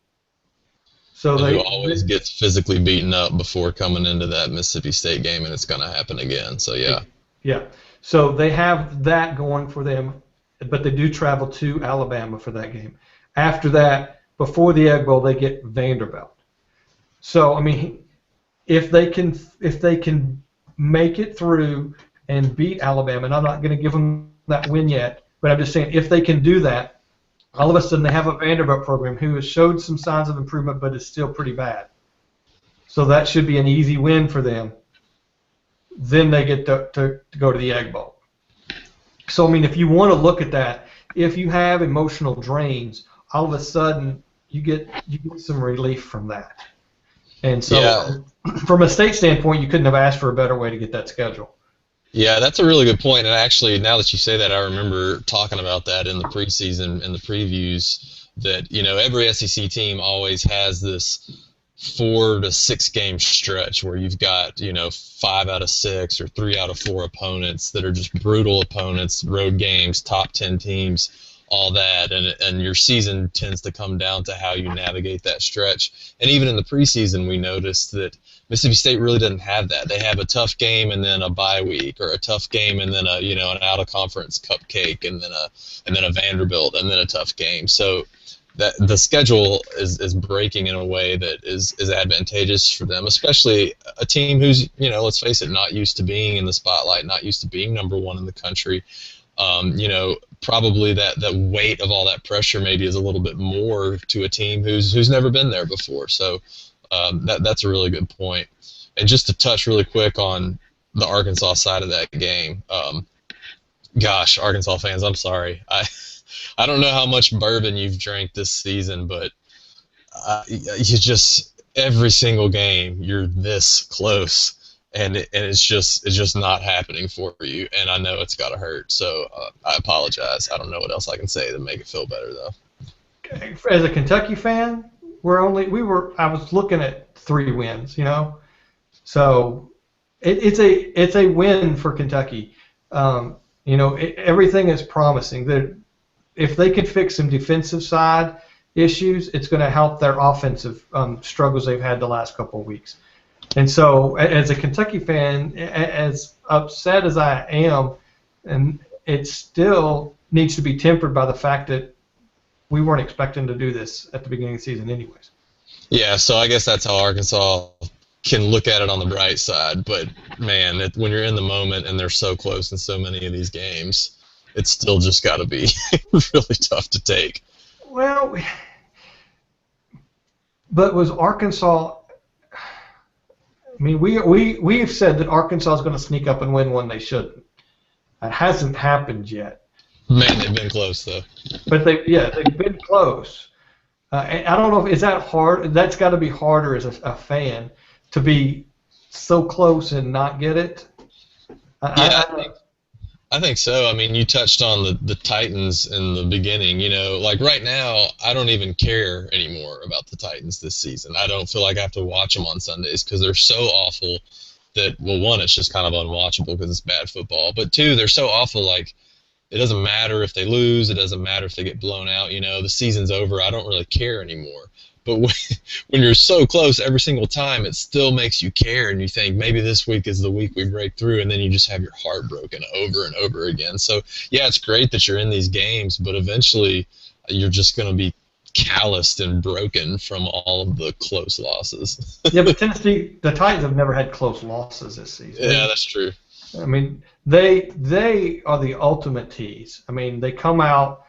So who always gets physically beaten up before coming into that Mississippi State game, and it's going to happen again. So, yeah. Yeah. So they have that going for them, but they do travel to Alabama for that game. After that, before the Egg Bowl, they get Vanderbilt. So, I mean, if they can make it through and beat Alabama, and I'm not going to give them that win yet, but I'm just saying if they can do that, all of a sudden they have a Vanderbilt program who has showed some signs of improvement but is still pretty bad. So that should be an easy win for them. Then they get to go to the Egg Bowl. So, I mean, if you want to look at that, if you have emotional drains, all of a sudden you get some relief from that. And so from a state standpoint, you couldn't have asked for a better way to get that schedule. Yeah, that's a really good point. And actually, now that you say that, I remember talking about that in the preseason and the previews that, every SEC team always has this 4 to 6 game stretch where you've got, 5 out of 6 or 3 out of 4 opponents that are just brutal opponents, road games, top 10 teams, all that. And your season tends to come down to how you navigate that stretch. And even in the preseason, we noticed that Mississippi State really doesn't have that. They have a tough game and then a bye week, or a tough game and then an out of conference cupcake, and then a Vanderbilt and then a tough game. So that the schedule is breaking in a way that is advantageous for them, especially a team who's, let's face it, not used to being in the spotlight, not used to being number one in the country. Probably that weight of all that pressure maybe is a little bit more to a team who's never been there before. So that's a really good point. And just to touch really quick on the Arkansas side of that game, gosh, Arkansas fans, I'm sorry. I don't know how much bourbon you've drank this season, but you just every single game you're this close, and it's just not happening for you. And I know it's got to hurt, so I apologize. I don't know what else I can say to make it feel better, though. As a Kentucky fan, I was looking at 3 wins, so it's a win for Kentucky. Everything is promising. That if they can fix some defensive side issues, it's going to help their offensive struggles they've had the last couple of weeks. And so, as a Kentucky fan, as upset as I am, and it still needs to be tempered by the fact that we weren't expecting to do this at the beginning of the season anyways. Yeah, so I guess that's how Arkansas can look at it on the bright side. But, man, when you're in the moment and they're so close in so many of these games, it's still just got to be really tough to take. Well, but was Arkansas – I mean, we've said that Arkansas is going to sneak up and win one they shouldn't. That hasn't happened yet. Man, they've been close, though. But they've been close. I don't know, is that hard? That's got to be harder as a fan to be so close and not get it. I think so. I mean, you touched on the Titans in the beginning. Like right now, I don't even care anymore about the Titans this season. I don't feel like I have to watch them on Sundays because they're so awful that, well, one, it's just kind of unwatchable because it's bad football. But two, they're so awful, like, it doesn't matter if they lose. It doesn't matter if they get blown out. The season's over. I don't really care anymore. But when you're so close every single time, it still makes you care, and you think maybe this week is the week we break through, and then you just have your heart broken over and over again. So, yeah, it's great that you're in these games, but eventually you're just going to be calloused and broken from all of the close losses. Yeah, but Tennessee, the Titans have never had close losses this season. Yeah, that's true. I mean, they are the ultimate tease. I mean, they come out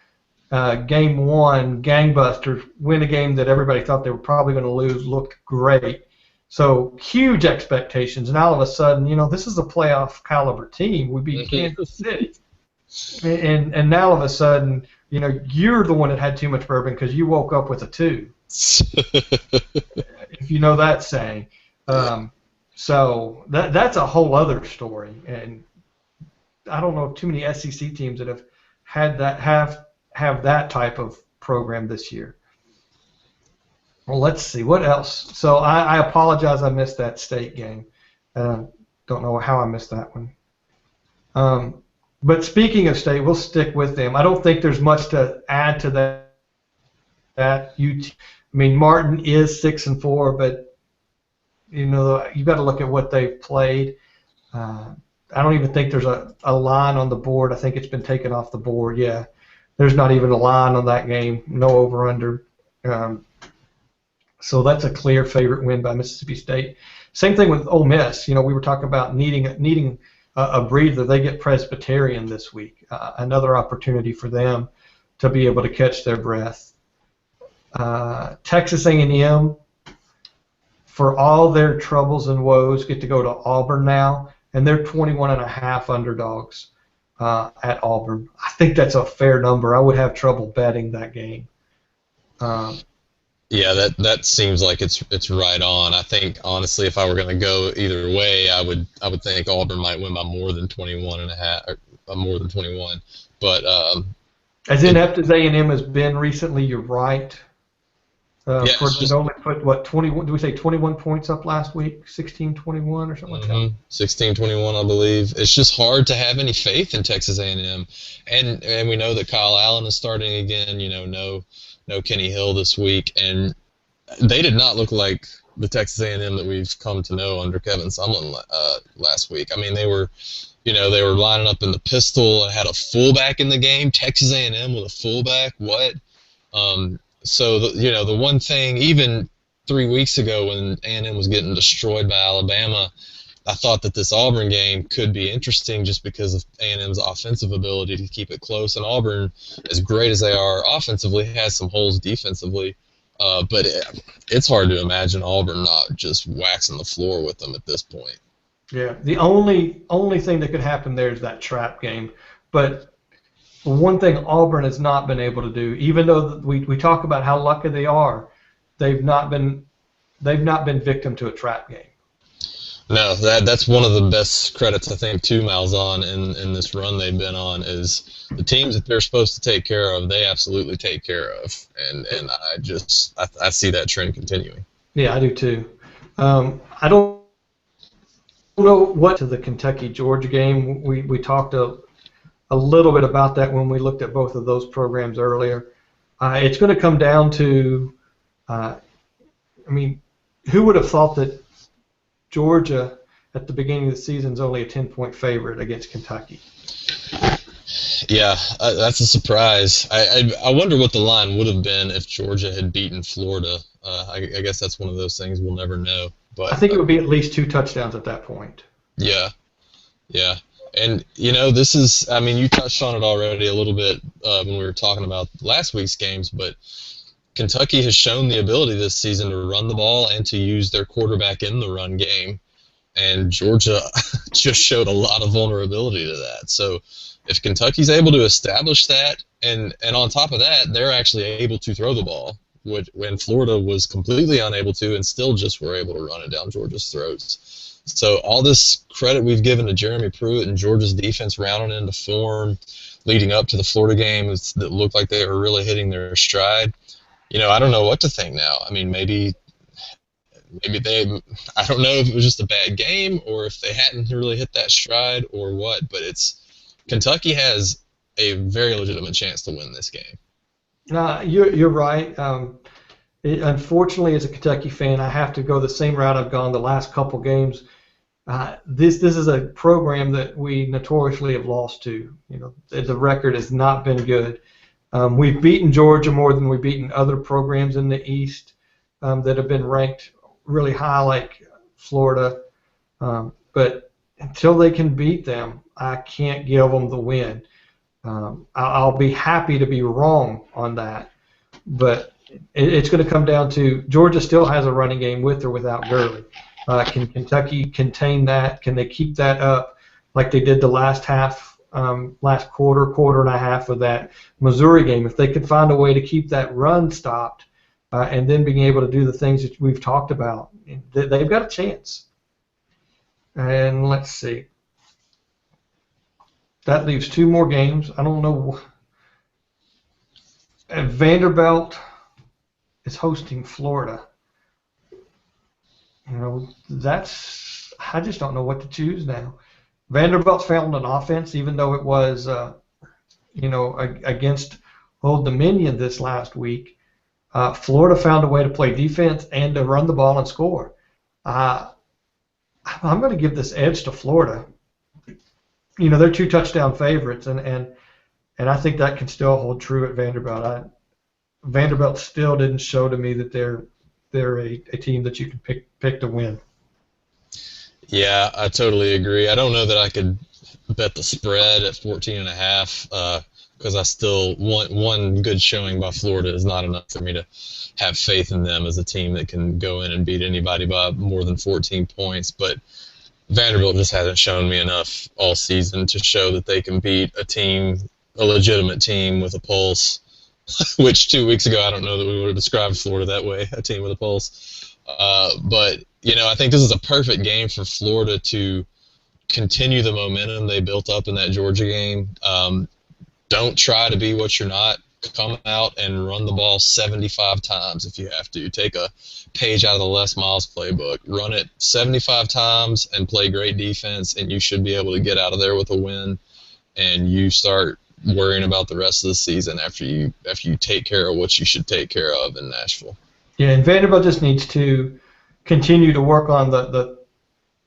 game 1, gangbusters, win a game that everybody thought they were probably going to lose, looked great. So huge expectations, and all of a sudden, this is a playoff caliber team. We beat Kansas City, and now all of a sudden, you're the one that had too much bourbon because you woke up with a 2. If you know that saying. So that's a whole other story, and I don't know too many SEC teams that have had that have that type of program this year. Well, let's see what else. So I apologize, I missed that state game. Don't know how I missed that one. But speaking of state, we'll stick with them. I don't think there's much to add to that. I mean, Martin is 6-4, but you got to look at what they've played. I don't even think there's a line on the board. I think it's been taken off the board. Yeah, there's not even a line on that game. No over/under. So that's a clear favorite win by Mississippi State. Same thing with Ole Miss. We were talking about needing a breather. They get Presbyterian this week. Another opportunity for them to be able to catch their breath. Texas A&M, for all their troubles and woes, get to go to Auburn now, and they're 21.5 underdogs at Auburn. I think that's a fair number. I would have trouble betting that game. Yeah, that seems like it's right on. I think honestly, if I were going to go either way, I would think Auburn might win by more than 21.5 or more than 21. But as inept as A&M has been recently, you're right. Yeah, only put what 21? Do we say 21 points up last week? 16-21 or something like that. 16-21, I believe. It's just hard to have any faith in Texas A&M, and we know that Kyle Allen is starting again. No Kenny Hill this week, and they did not look like the Texas A&M that we've come to know under Kevin Sumlin last week. I mean, they were lining up in the pistol and had a fullback in the game. Texas A&M with a fullback, what? So the one thing, even 3 weeks ago when A&M was getting destroyed by Alabama, I thought that this Auburn game could be interesting just because of A&M's offensive ability to keep it close. And Auburn, as great as they are offensively, has some holes defensively. But it's hard to imagine Auburn not just waxing the floor with them at this point. Yeah, the only thing that could happen there is that trap game. But one thing Auburn has not been able to do, even though we talk about how lucky they are, they've not been victim to a trap game. No, that's one of the best credits I think to Malzahn in this run they've been on is the teams that they're supposed to take care of, they absolutely take care of, and I see that trend continuing. Yeah, I do too. I don't know what to the Kentucky-Georgia game. We talked a little bit about that when we looked at both of those programs earlier. It's going to come down to, who would have thought that Georgia at the beginning of the season is only a 10-point favorite against Kentucky? Yeah, that's a surprise. I wonder what the line would have been if Georgia had beaten Florida. I guess that's one of those things we'll never know. But I think it would be at least 2 touchdowns at that point. Yeah. And, this is, you touched on it already a little bit when we were talking about last week's games, but Kentucky has shown the ability this season to run the ball and to use their quarterback in the run game, and Georgia just showed a lot of vulnerability to that. So if Kentucky's able to establish that, and on top of that, they're actually able to throw the ball, when Florida was completely unable to and still just were able to run it down Georgia's throats. So all this credit we've given to Jeremy Pruitt and Georgia's defense rounding into form leading up to the Florida game that looked like they were really hitting their stride. I don't know what to think now. Maybe I don't know if it was just a bad game or if they hadn't really hit that stride or what, but Kentucky has a very legitimate chance to win this game. You're right. Unfortunately, as a Kentucky fan, I have to go the same route I've gone the last couple games. This is a program that we notoriously have lost to. The record has not been good. We've beaten Georgia more than we've beaten other programs in the East that have been ranked really high, like Florida. But until they can beat them, I can't give them the win. I'll be happy to be wrong on that, but it's going to come down to Georgia still has a running game with or without Gurley. Can Kentucky contain that? Can they keep that up like they did the last quarter and a half of that Missouri game? If they could find a way to keep that run stopped and then being able to do the things that we've talked about, they've got a chance. And let's see. That leaves 2 more games. I don't know. And Vanderbilt is hosting Florida. You know, I just don't know what to choose now. Vanderbilt's found an offense, even though it was, against Old Dominion this last week. Florida found a way to play defense and to run the ball and score. I'm going to give this edge to Florida. You know, they're 2 touchdown favorites, and I think that can still hold true at Vanderbilt. Vanderbilt still didn't show to me that they're a team that you can pick to win. Yeah, I totally agree. I don't know that I could bet the spread at 14.5 because I still want one good showing by Florida is not enough for me to have faith in them as a team that can go in and beat anybody by more than 14 points. But Vanderbilt just hasn't shown me enough all season to show that they can beat a legitimate team with a pulse, which 2 weeks ago I don't know that we would have described Florida that way, a team with a pulse. But, you know, I think this is a perfect game for Florida to continue the momentum they built up in that Georgia game. Don't try to be what you're not. Come out and run the ball 75 times if you have to. Take a page out of the Les Miles playbook. Run it 75 times and play great defense, and you should be able to get out of there with a win. And you start worrying about the rest of the season after you take care of what you should take care of in Nashville. Yeah, and Vanderbilt just needs to continue to work on the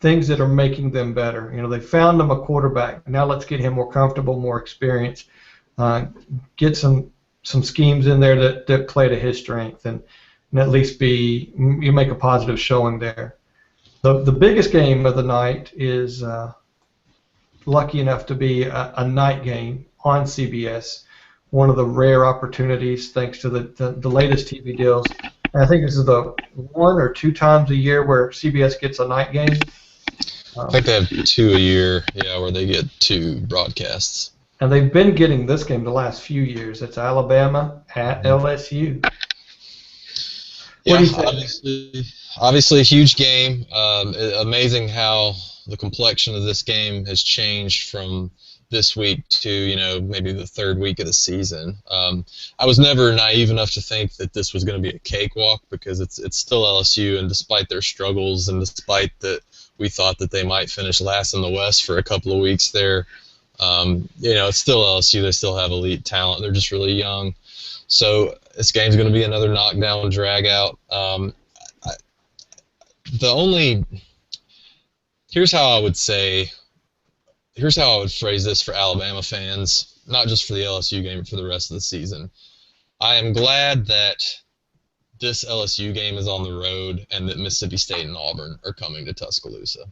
things that are making them better. You know, they found them a quarterback. Now let's get him more comfortable, more experienced. Get some schemes in there that play to his strength, and at least you make a positive showing there. The biggest game of the night is lucky enough to be a night game on CBS, one of the rare opportunities thanks to the latest TV deals. And I think this is the 1 or 2 times a year where CBS gets a night game. I think they have 2 a year, where they get 2 broadcasts. And they've been getting this game the last few years. It's Alabama at LSU. Yeah, obviously a huge game. Amazing how the complexion of this game has changed from this week to, maybe the 3rd week of the season. I was never naive enough to think that this was going to be a cakewalk because it's still LSU, and despite their struggles and despite that we thought that they might finish last in the West for a couple of weeks there, it's still LSU. They still have elite talent. They're just really young. So this game's going to be another knockdown, drag out. Here's how I would phrase this for Alabama fans, not just for the LSU game, but for the rest of the season. I am glad that this LSU game is on the road and that Mississippi State and Auburn are coming to Tuscaloosa.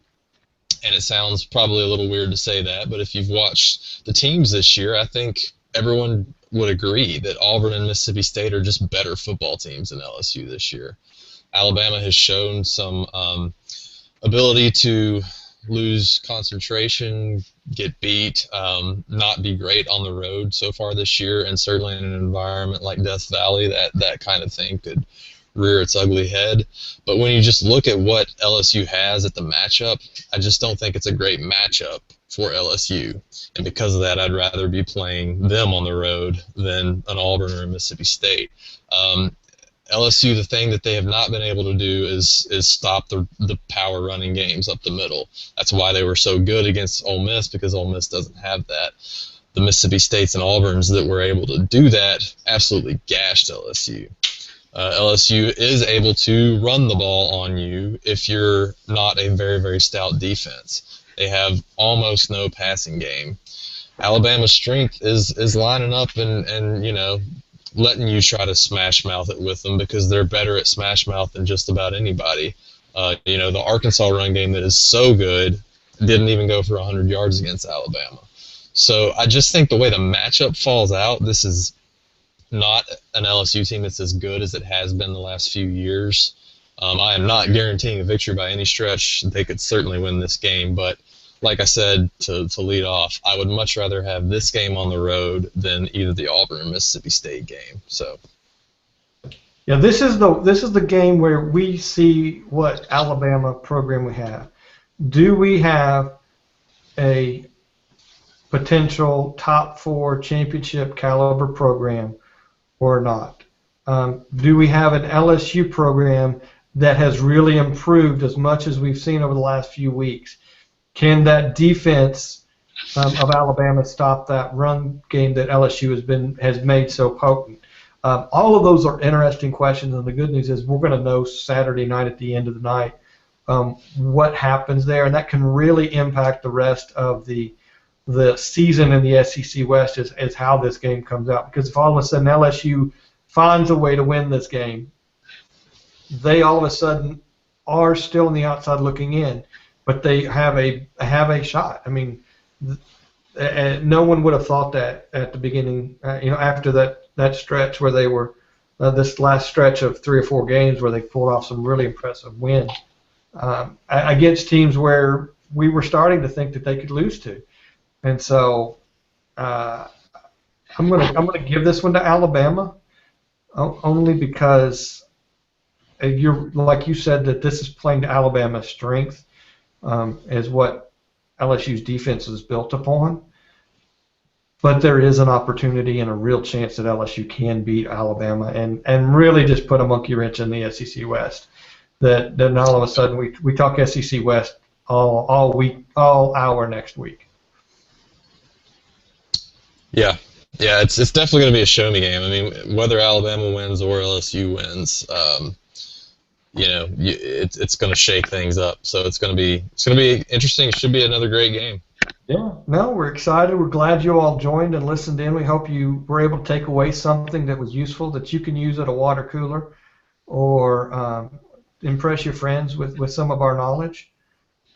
And it sounds probably a little weird to say that, but if you've watched the teams this year, I think everyone would agree that Auburn and Mississippi State are just better football teams than LSU this year. Alabama has shown some ability to lose concentration, get beat, not be great on the road so far this year, and certainly in an environment like Death Valley, that kind of thing could rear its ugly head. But when you just look at what LSU has at the matchup, I just don't think it's a great matchup for LSU. And because of that, I'd rather be playing them on the road than an Auburn or a Mississippi State. LSU, the thing that they have not been able to do is stop the power running games up the middle. That's why they were so good against Ole Miss, because Ole Miss doesn't have that. The Mississippi States and Auburns that were able to do that absolutely gashed LSU. LSU is able to run the ball on you if you're not a very, very stout defense. They have almost no passing game. Alabama's strength is lining up and letting you try to smash mouth it with them, because they're better at smash mouth than just about anybody. The Arkansas run game that is so good didn't even go for 100 yards against Alabama. So I just think the way the matchup falls out, this is not an LSU team that's as good as it has been the last few years. I am not guaranteeing a victory by any stretch. They could certainly win this game, but like I said, to lead off, I would much rather have this game on the road than either the Auburn or Mississippi State game. So, yeah, this is the game where we see what Alabama program we have. Do we have a potential top 4 championship caliber program or not? Do we have an LSU program that has really improved as much as we've seen over the last few weeks? Can that defense of Alabama stop that run game that LSU has made so potent? All of those are interesting questions, and the good news is we're going to know Saturday night at the end of the night what happens there, and that can really impact the rest of the season in the SEC West is how this game comes out. Because if all of a sudden LSU finds a way to win this game, they all of a sudden are still on the outside looking in, but they have a shot. I mean, no one would have thought that at the beginning. After that stretch where they were this last stretch of 3 or 4 games where they pulled off some really impressive wins against teams where we were starting to think that they could lose to. And so I'm gonna give this one to Alabama, only because you're like you said that this is playing to Alabama's strength, is what LSU's defense is built upon. But there is an opportunity and a real chance that LSU can beat Alabama and really just put a monkey wrench in the SEC West. That then all of a sudden we talk SEC West all week, all hour next week. Yeah, it's definitely going to be a show me game. I mean, whether Alabama wins or LSU wins, it's going to shake things up. So it's going to be interesting. It should be another great game. Yeah, no, we're excited. We're glad you all joined and listened in. We hope you were able to take away something that was useful that you can use at a water cooler or impress your friends with some of our knowledge.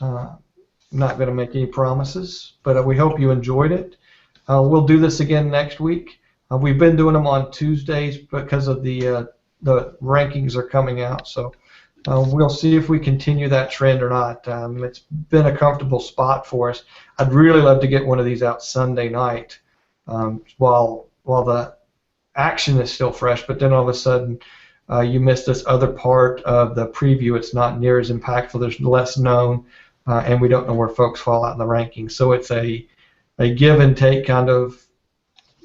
I'm not going to make any promises, but we hope you enjoyed it. We'll do this again next week. We've been doing them on Tuesdays because of the rankings are coming out. So we'll see if we continue that trend or not. It's been a comfortable spot for us. I'd really love to get one of these out Sunday night while the action is still fresh, but then all of a sudden you miss this other part of the preview. It's not near as impactful. There's less known, and we don't know where folks fall out in the rankings. So it's a give and take kind of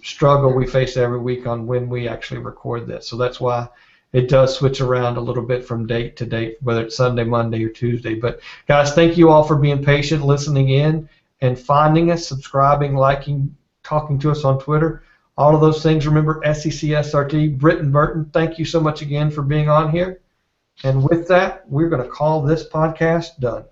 struggle we face every week on when we actually record this. So that's why it does switch around a little bit from date to date, whether it's Sunday, Monday, or Tuesday. But guys, thank you all for being patient, listening in, and finding us, subscribing, liking, talking to us on Twitter. All of those things. Remember, SECSRT, Britton, Burton, thank you so much again for being on here. And with that, we're going to call this podcast done.